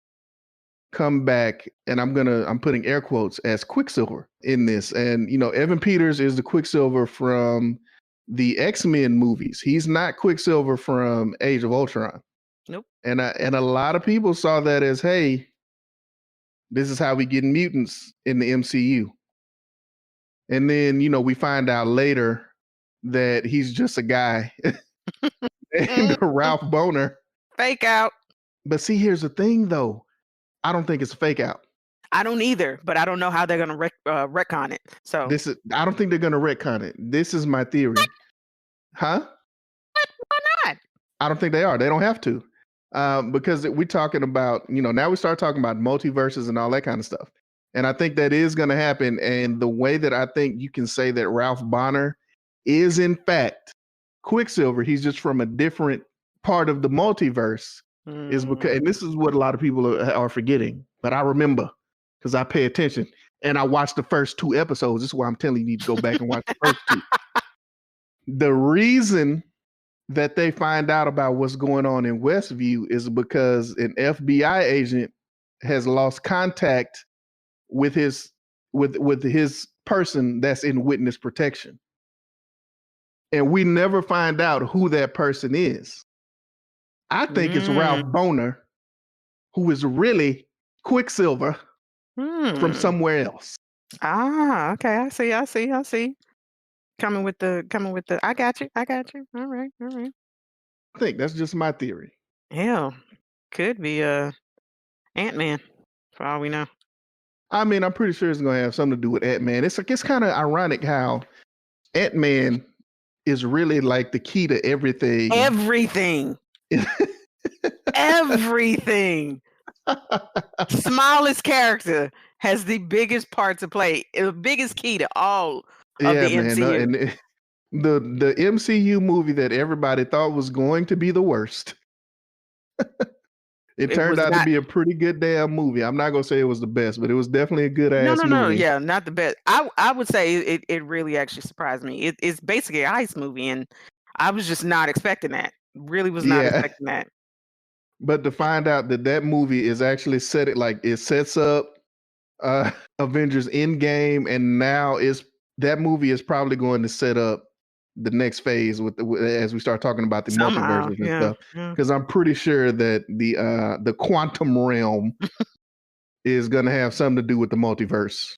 come back, and I'm putting air quotes as Quicksilver in this. And Evan Peters is the Quicksilver from the X-Men movies. He's not Quicksilver from Age of Ultron. Nope. And a lot of people saw that as, hey, this is how we get mutants in the MCU. And then, we find out later that he's just a guy named Ralph Boner. Fake out. But see, here's the thing, though. I don't think it's a fake out. I don't either, but I don't know how they're gonna retcon it. So I don't think they're gonna retcon it. This is my theory. Huh? why not? I don't think they are. They don't have to. Because we're talking about, now we start talking about multiverses and all that kind of stuff. And I think that is going to happen. And the way that I think you can say that Ralph Bonner is in fact Quicksilver, he's just from a different part of the multiverse, is because, and this is what a lot of people are forgetting, but I remember because I pay attention and I watched the first 2 episodes. This is why I'm telling you, you need to go back and watch the first 2. The reason that they find out about what's going on in Westview is because an FBI agent has lost contact with his person that's in witness protection. And we never find out who that person is. I think it's Ralph Boner, who is really Quicksilver from somewhere else. Ah, okay. I see. Coming with the I got you. All right. I think that's just my theory. Hell, could be Ant-Man, for all we know. I mean, I'm pretty sure it's gonna have something to do with Ant-Man. It's like it's kind of ironic how Ant-Man is really like the key to everything. Everything. Everything. Smallest character has the biggest part to play, the biggest key to all of Yeah, the man. MCU. And the MCU movie that everybody thought was going to be the worst. It turned was out to not. be a pretty good damn movie. I'm not gonna say it was the best, but it was definitely a good No, ass no, no. movie. Yeah, not the best. I would say it really actually surprised me. It's basically a heist movie, and I was just not expecting that. Really was not Yeah. expecting that. But to find out that that movie is actually set it like it sets up Avengers Endgame, and now is that movie is probably going to set up the next phase as we start talking about the Somehow, multiverses and yeah, stuff. yeah. Because I'm pretty sure that the quantum realm is going to have something to do with the multiverse.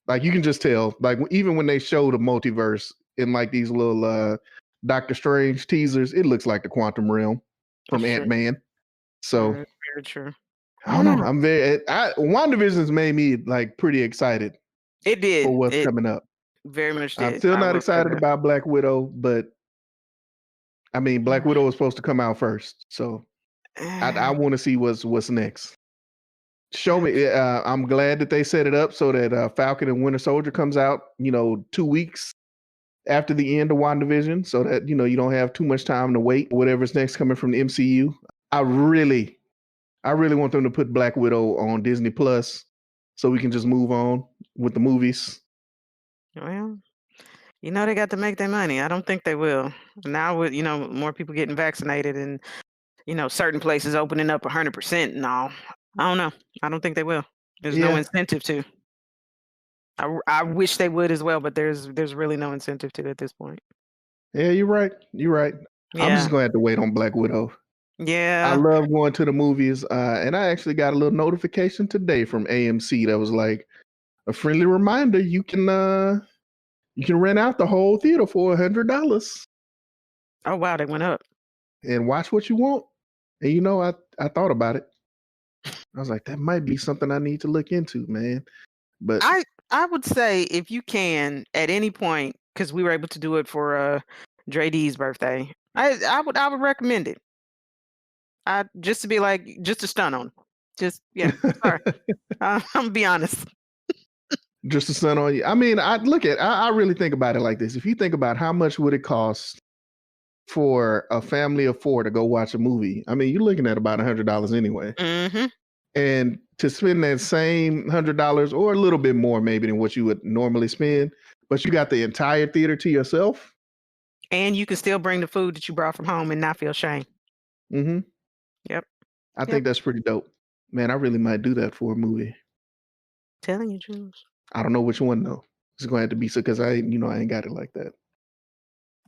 Like you can just tell, like even when they show the multiverse in like these little Doctor Strange teasers, it looks like the quantum realm from Sure. Ant-Man. So Very true. I don't know. I'm WandaVision's made me like pretty excited It did. for what's It coming up. very much did. I'm still I not will say excited that. about Black Widow, but I mean Black Widow was supposed to come out first, so I want to see what's next. Show me. I'm glad that they set it up so that Falcon and Winter Soldier comes out, 2 weeks after the end of WandaVision, so that you don't have too much time to wait. Whatever's next coming from the MCU, I really want them to put Black Widow on Disney Plus, so we can just move on with the movies. Well, they got to make their money. I don't think they will. Now with more people getting vaccinated and certain places opening up 100% and all. I don't know. I don't think they will. There's no incentive to. I wish they would as well, but there's really no incentive to at this point. Yeah, you're right. I'm just gonna have to wait on Black Widow. Yeah. I love going to the movies, and I actually got a little notification today from AMC that was like a friendly reminder: you can rent out the whole theater for $100. Oh wow, they went up. And watch what you want. And I thought about it. I was like, that might be something I need to look into, man. But I would say if you can at any point, because we were able to do it for Dre D's birthday, I would recommend it. Just to be like, just to stun on. Just sorry. I'm gonna be honest. Just to stun on you. I mean, I really think about it like this. If you think about how much would it cost for a family of 4 to go watch a movie, I mean, you're looking at about $100 anyway. Mm-hmm. And to spend that same $100 or a little bit more maybe than what you would normally spend, but you got the entire theater to yourself. And you can still bring the food that you brought from home and not feel shame. Mm-hmm. Yep. I think that's pretty dope. Man, I really might do that for a movie. Telling you, Jules. I don't know which one though. It's going to have to be so because I ain't got it like that.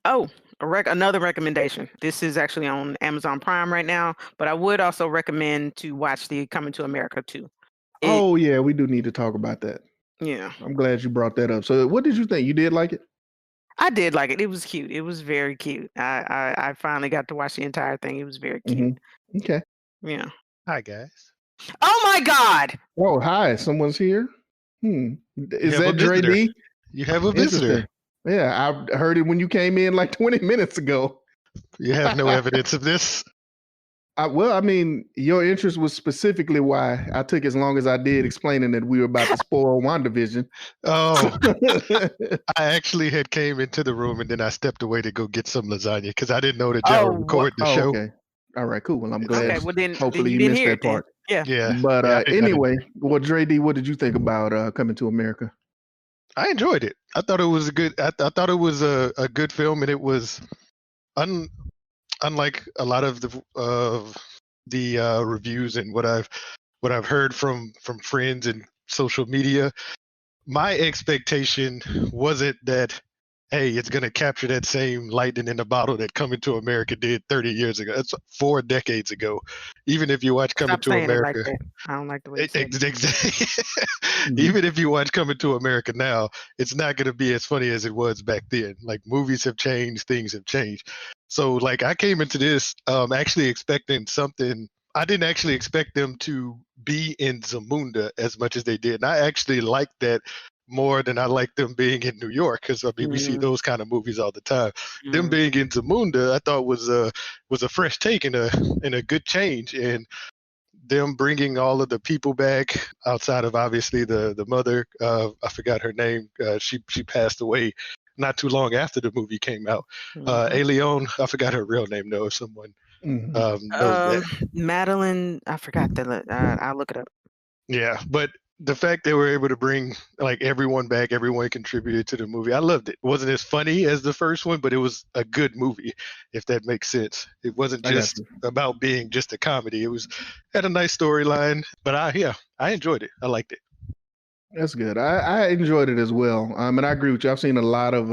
Oh, another recommendation. This is actually on Amazon Prime right now, but I would also recommend to watch the Coming to America 2. Oh yeah, we do need to talk about that. Yeah. I'm glad you brought that up. So what did you think? You did like it? I did like it. It was cute. It was very cute. I finally got to watch the entire thing. It was very cute. Mm-hmm. Okay. Yeah. Hi guys. Oh my God. Oh, hi. Someone's here. Is that Dre visitor. D? You have a visitor. Yeah, I heard it when you came in like 20 minutes ago. You have no evidence of this? Well, I mean, your interest was specifically why I took as long as I did explaining that we were about to spoil WandaVision. Oh, I actually had came into the room and then I stepped away to go get some lasagna because I didn't know that y'all were recording the show. Okay. All right, cool. Well, I'm glad. Okay, well then Hopefully you you didn't missed hear that it then. part. Yeah. But anyway, well, Dre D, what did you think about Coming to America? I enjoyed it. I thought it was a good. I thought it was a good film, and it was unlike a lot of the reviews and what I've heard from friends and social media. My expectation wasn't that, hey, it's going to capture that same lightning in the bottle that Coming to America did 30 years ago. That's 4 decades ago. Even if you watch Coming Stop to saying America, it like that. I don't like the way you say it. exactly. Even if you watch Coming to America now, it's not going to be as funny as it was back then. Like movies have changed, things have changed. So like I came into this actually expecting something. I didn't actually expect them to be in Zamunda as much as they did. And I actually liked that more than I like them being in New York, because I mean we see those kind of movies all the time. Them being in Zamunda, I thought was a fresh take and a good change, and them bringing all of the people back outside of obviously the mother. I forgot her name. She passed away not too long after the movie came out. Leon, I forgot her real name though. If someone knows that. Madeline, I forgot that. I'll look it up. Yeah, but the fact they were able to bring like everyone back, everyone contributed to the movie. I loved it. It wasn't as funny as the first one, but it was a good movie, if that makes sense. It wasn't just about being just a comedy. It had a nice storyline, but I enjoyed it. I liked it. That's good. I enjoyed it as well. And I agree with you. I've seen a lot of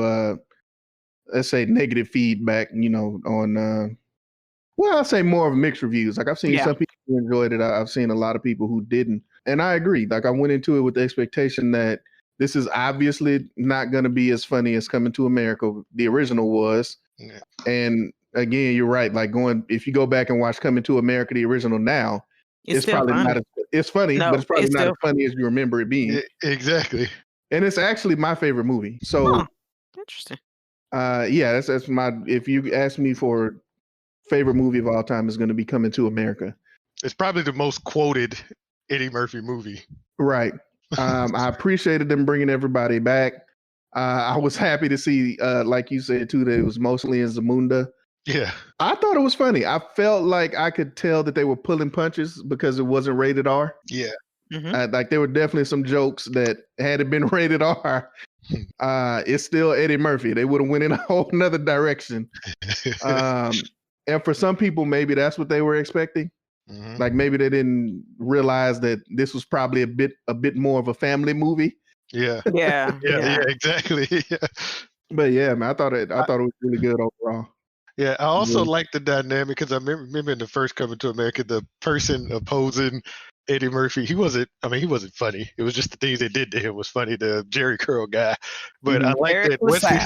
let's say negative feedback, on well, I'll say more of mixed reviews. Like I've seen some people who enjoyed it. I've seen a lot of people who didn't. And I agree. Like I went into it with the expectation that this is obviously not going to be as funny as Coming to America, the original was. Yeah. And again, you're right. Like if you go back and watch Coming to America, the original now, it's probably not it's funny, but it's probably not as funny as you remember it being. Exactly. And it's actually my favorite movie. So interesting. Yeah, that's my, if you ask me for favorite movie of all time, is going to be Coming to America. It's probably the most quoted Eddie Murphy movie. Right. I appreciated them bringing everybody back. I was happy to see, like you said too, that it was mostly in Zamunda. Yeah. I thought it was funny. I felt like I could tell that they were pulling punches because it wasn't rated R. Yeah. Like there were definitely some jokes that had it been rated R, it's still Eddie Murphy. They would have went in a whole nother direction. And for some people, maybe that's what they were expecting. Like maybe they didn't realize that this was probably a bit more of a family movie. Yeah, exactly. But yeah, man, I thought it was really good overall. Yeah, I also like the dynamic because I remember in the first Coming to America, the person opposing Eddie Murphy, he wasn't funny. It was just the things they did to him was funny. The Jerry Curl guy, but I like that Wesley.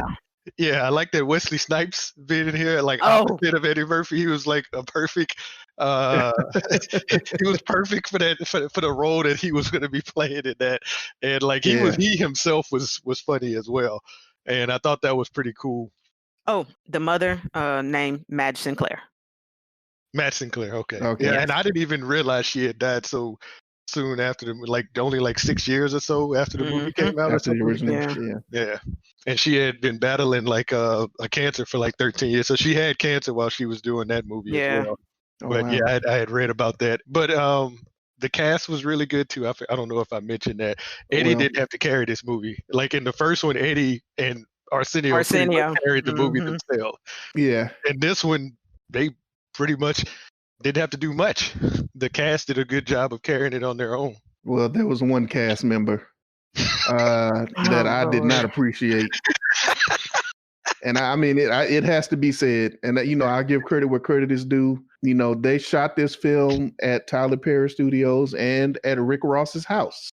Yeah, I like that Wesley Snipes being in here, like opposite of Eddie Murphy. He was like a perfect. He was perfect for that for the role that he was going to be playing in that, and like he himself was funny as well, and I thought that was pretty cool. Oh, the mother named Madge Sinclair. Madge Sinclair, okay. Yeah, and I didn't even realize she had died so soon after only 6 years or so after the movie came out. After the original, yeah. And she had been battling like a cancer for like 13 years. So she had cancer while she was doing that movie as well. But I had read about that. But the cast was really good too. I don't know if I mentioned that. Eddie didn't have to carry this movie. Like in the first one, Eddie and Arsenio carried the movie themselves. Yeah. And this one, they pretty much didn't have to do much. The cast did a good job of carrying it on their own. Well, there was one cast member that I did not appreciate. And I mean, it has to be said. And, I give credit where credit is due. They shot this film at Tyler Perry Studios and at Rick Ross's house.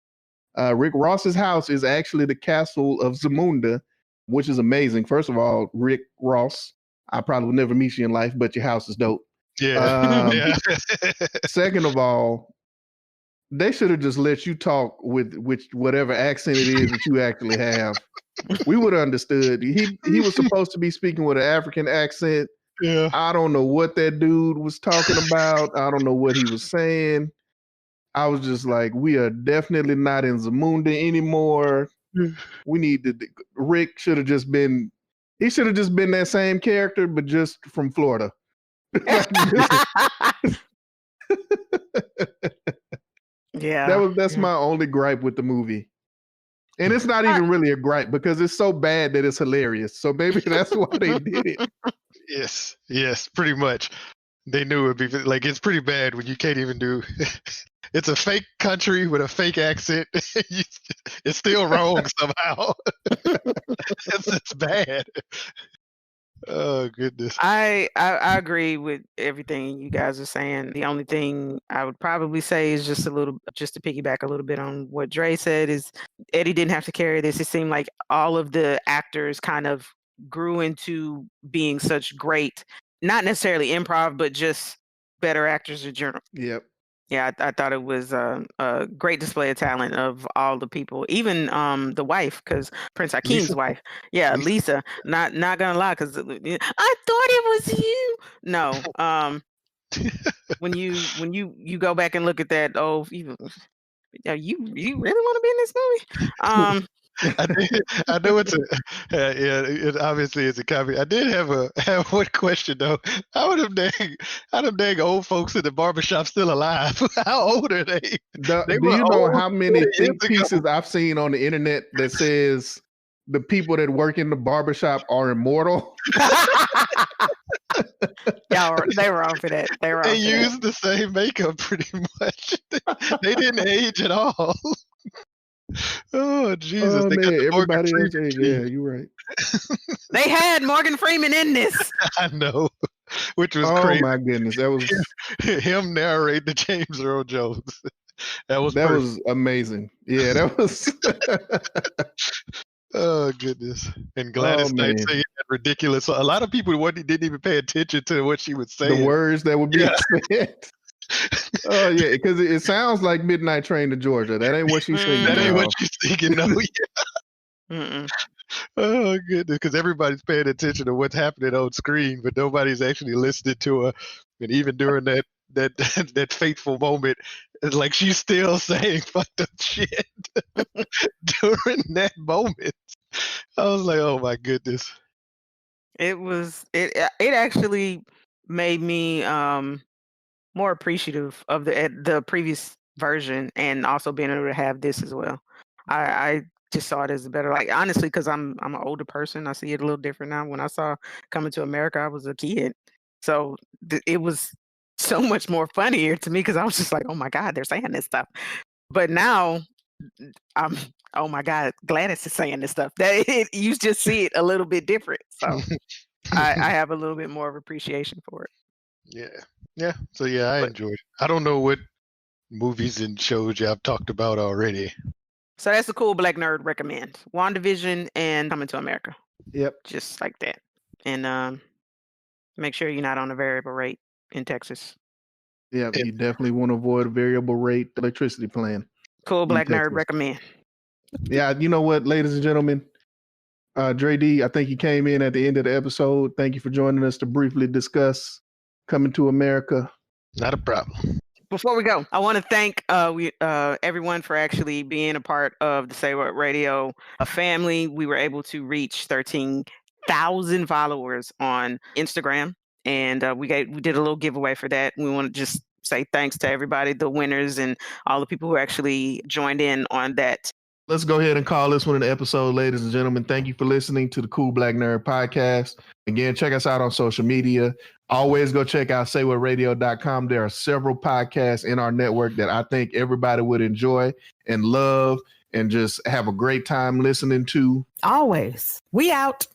Rick Ross's house is actually the castle of Zamunda, which is amazing. First of all, Rick Ross, I probably will never meet you in life, but your house is dope. Yeah. Second of all, they should have just let you talk with whatever accent it is that you actually have. We would have understood. He was supposed to be speaking with an African accent. Yeah. I don't know what that dude was talking about. I don't know what he was saying. I was just like, we are definitely not in Zamunda anymore. We need to. Rick should have just been. He should have just been that same character, but just from Florida. Yeah. That's my only gripe with the movie. And it's not even really a gripe because it's so bad that it's hilarious. So maybe that's why they did it. Yes, pretty much. They knew it'd be like, it's pretty bad when you can't even do. It's a fake country with a fake accent. It's still wrong somehow. It's bad. Oh goodness. I agree with everything you guys are saying. The only thing I would probably say is just to piggyback a little bit on what Dre said is Eddie didn't have to carry this. It seemed like all of the actors kind of grew into being such great, not necessarily improv, but just Better Actors in Journal. Yep. Yeah, I thought it was a great display of talent of all the people, even the wife, because Prince Hakim's Lisa. wife. Yeah, Lisa. Not gonna lie, because I thought it was you. No, when you go back and look at that, you really want to be in this movie? I know it's a it obviously is a copy. I did have one question though. How are them dang old folks in the barbershop still alive? How old are they? Do They you were know old how many 40 years think ago. pieces I've seen on the internet that says the people that work in the barbershop are immortal? Yeah, they were on for that. They were They on for that. used the same makeup pretty much. They didn't age at all. Oh Jesus! Oh They got man, the Morgan everybody else Freeman age. gene. Yeah, you're right. They had Morgan Freeman in this. I know, which was Oh crazy. my goodness, that was Him narrate the James Earl Jones. That was perfect. was amazing. Yeah, that was. Oh goodness! And Gladys Oh, Knight man. saying that ridiculous. A lot of people didn't even pay attention to what she was The saying. words that would be Yeah. said. Oh yeah, because it sounds like Midnight Train to Georgia. That ain't what she's singing. That ain't what y'all. she's thinking. No. Mm-mm. Oh goodness! Because everybody's paying attention to what's happening on screen, but nobody's actually listening to her. And even during that fateful moment, it's like she's still saying fucked up shit during that moment. I was like, oh my goodness. It actually made me more appreciative of the previous version, and also being able to have this as well. I just saw it as better, like, honestly, because I'm an older person. I see it a little different now. When I saw Coming to America, I was a kid, so it was so much more funnier to me, because I was just like, oh my God, they're saying this stuff. But now I'm, oh my God, Gladys is saying this stuff. You just see it a little bit different. So I have a little bit more of appreciation for it. Yeah. So yeah, I enjoyed it. I don't know what movies and shows y'all talked about already. So that's a cool Black Nerd recommend. WandaVision and Coming to America. Yep. Just like that. And make sure you're not on a variable rate in Texas. Yeah, you definitely want to avoid a variable rate electricity plan. Cool Black Nerd Texas. recommend. Yeah, you know what, ladies and gentlemen, Dre D, I think you came in at the end of the episode. Thank you for joining us to briefly discuss Coming to America. Not a problem. Before we go, I want to thank everyone for actually being a part of the Say What Radio family. We were able to reach 13,000 followers on Instagram, and we did a little giveaway for that. We want to just say thanks to everybody, the winners, and all the people who actually joined in on that. Let's go ahead and call this one an episode, ladies and gentlemen. Thank you for listening to the Cool Black Nerd Podcast. Again, check us out on social media. Always go check out saywhatradio.com. There are several podcasts in our network that I think everybody would enjoy and love and just have a great time listening to. Always. We out.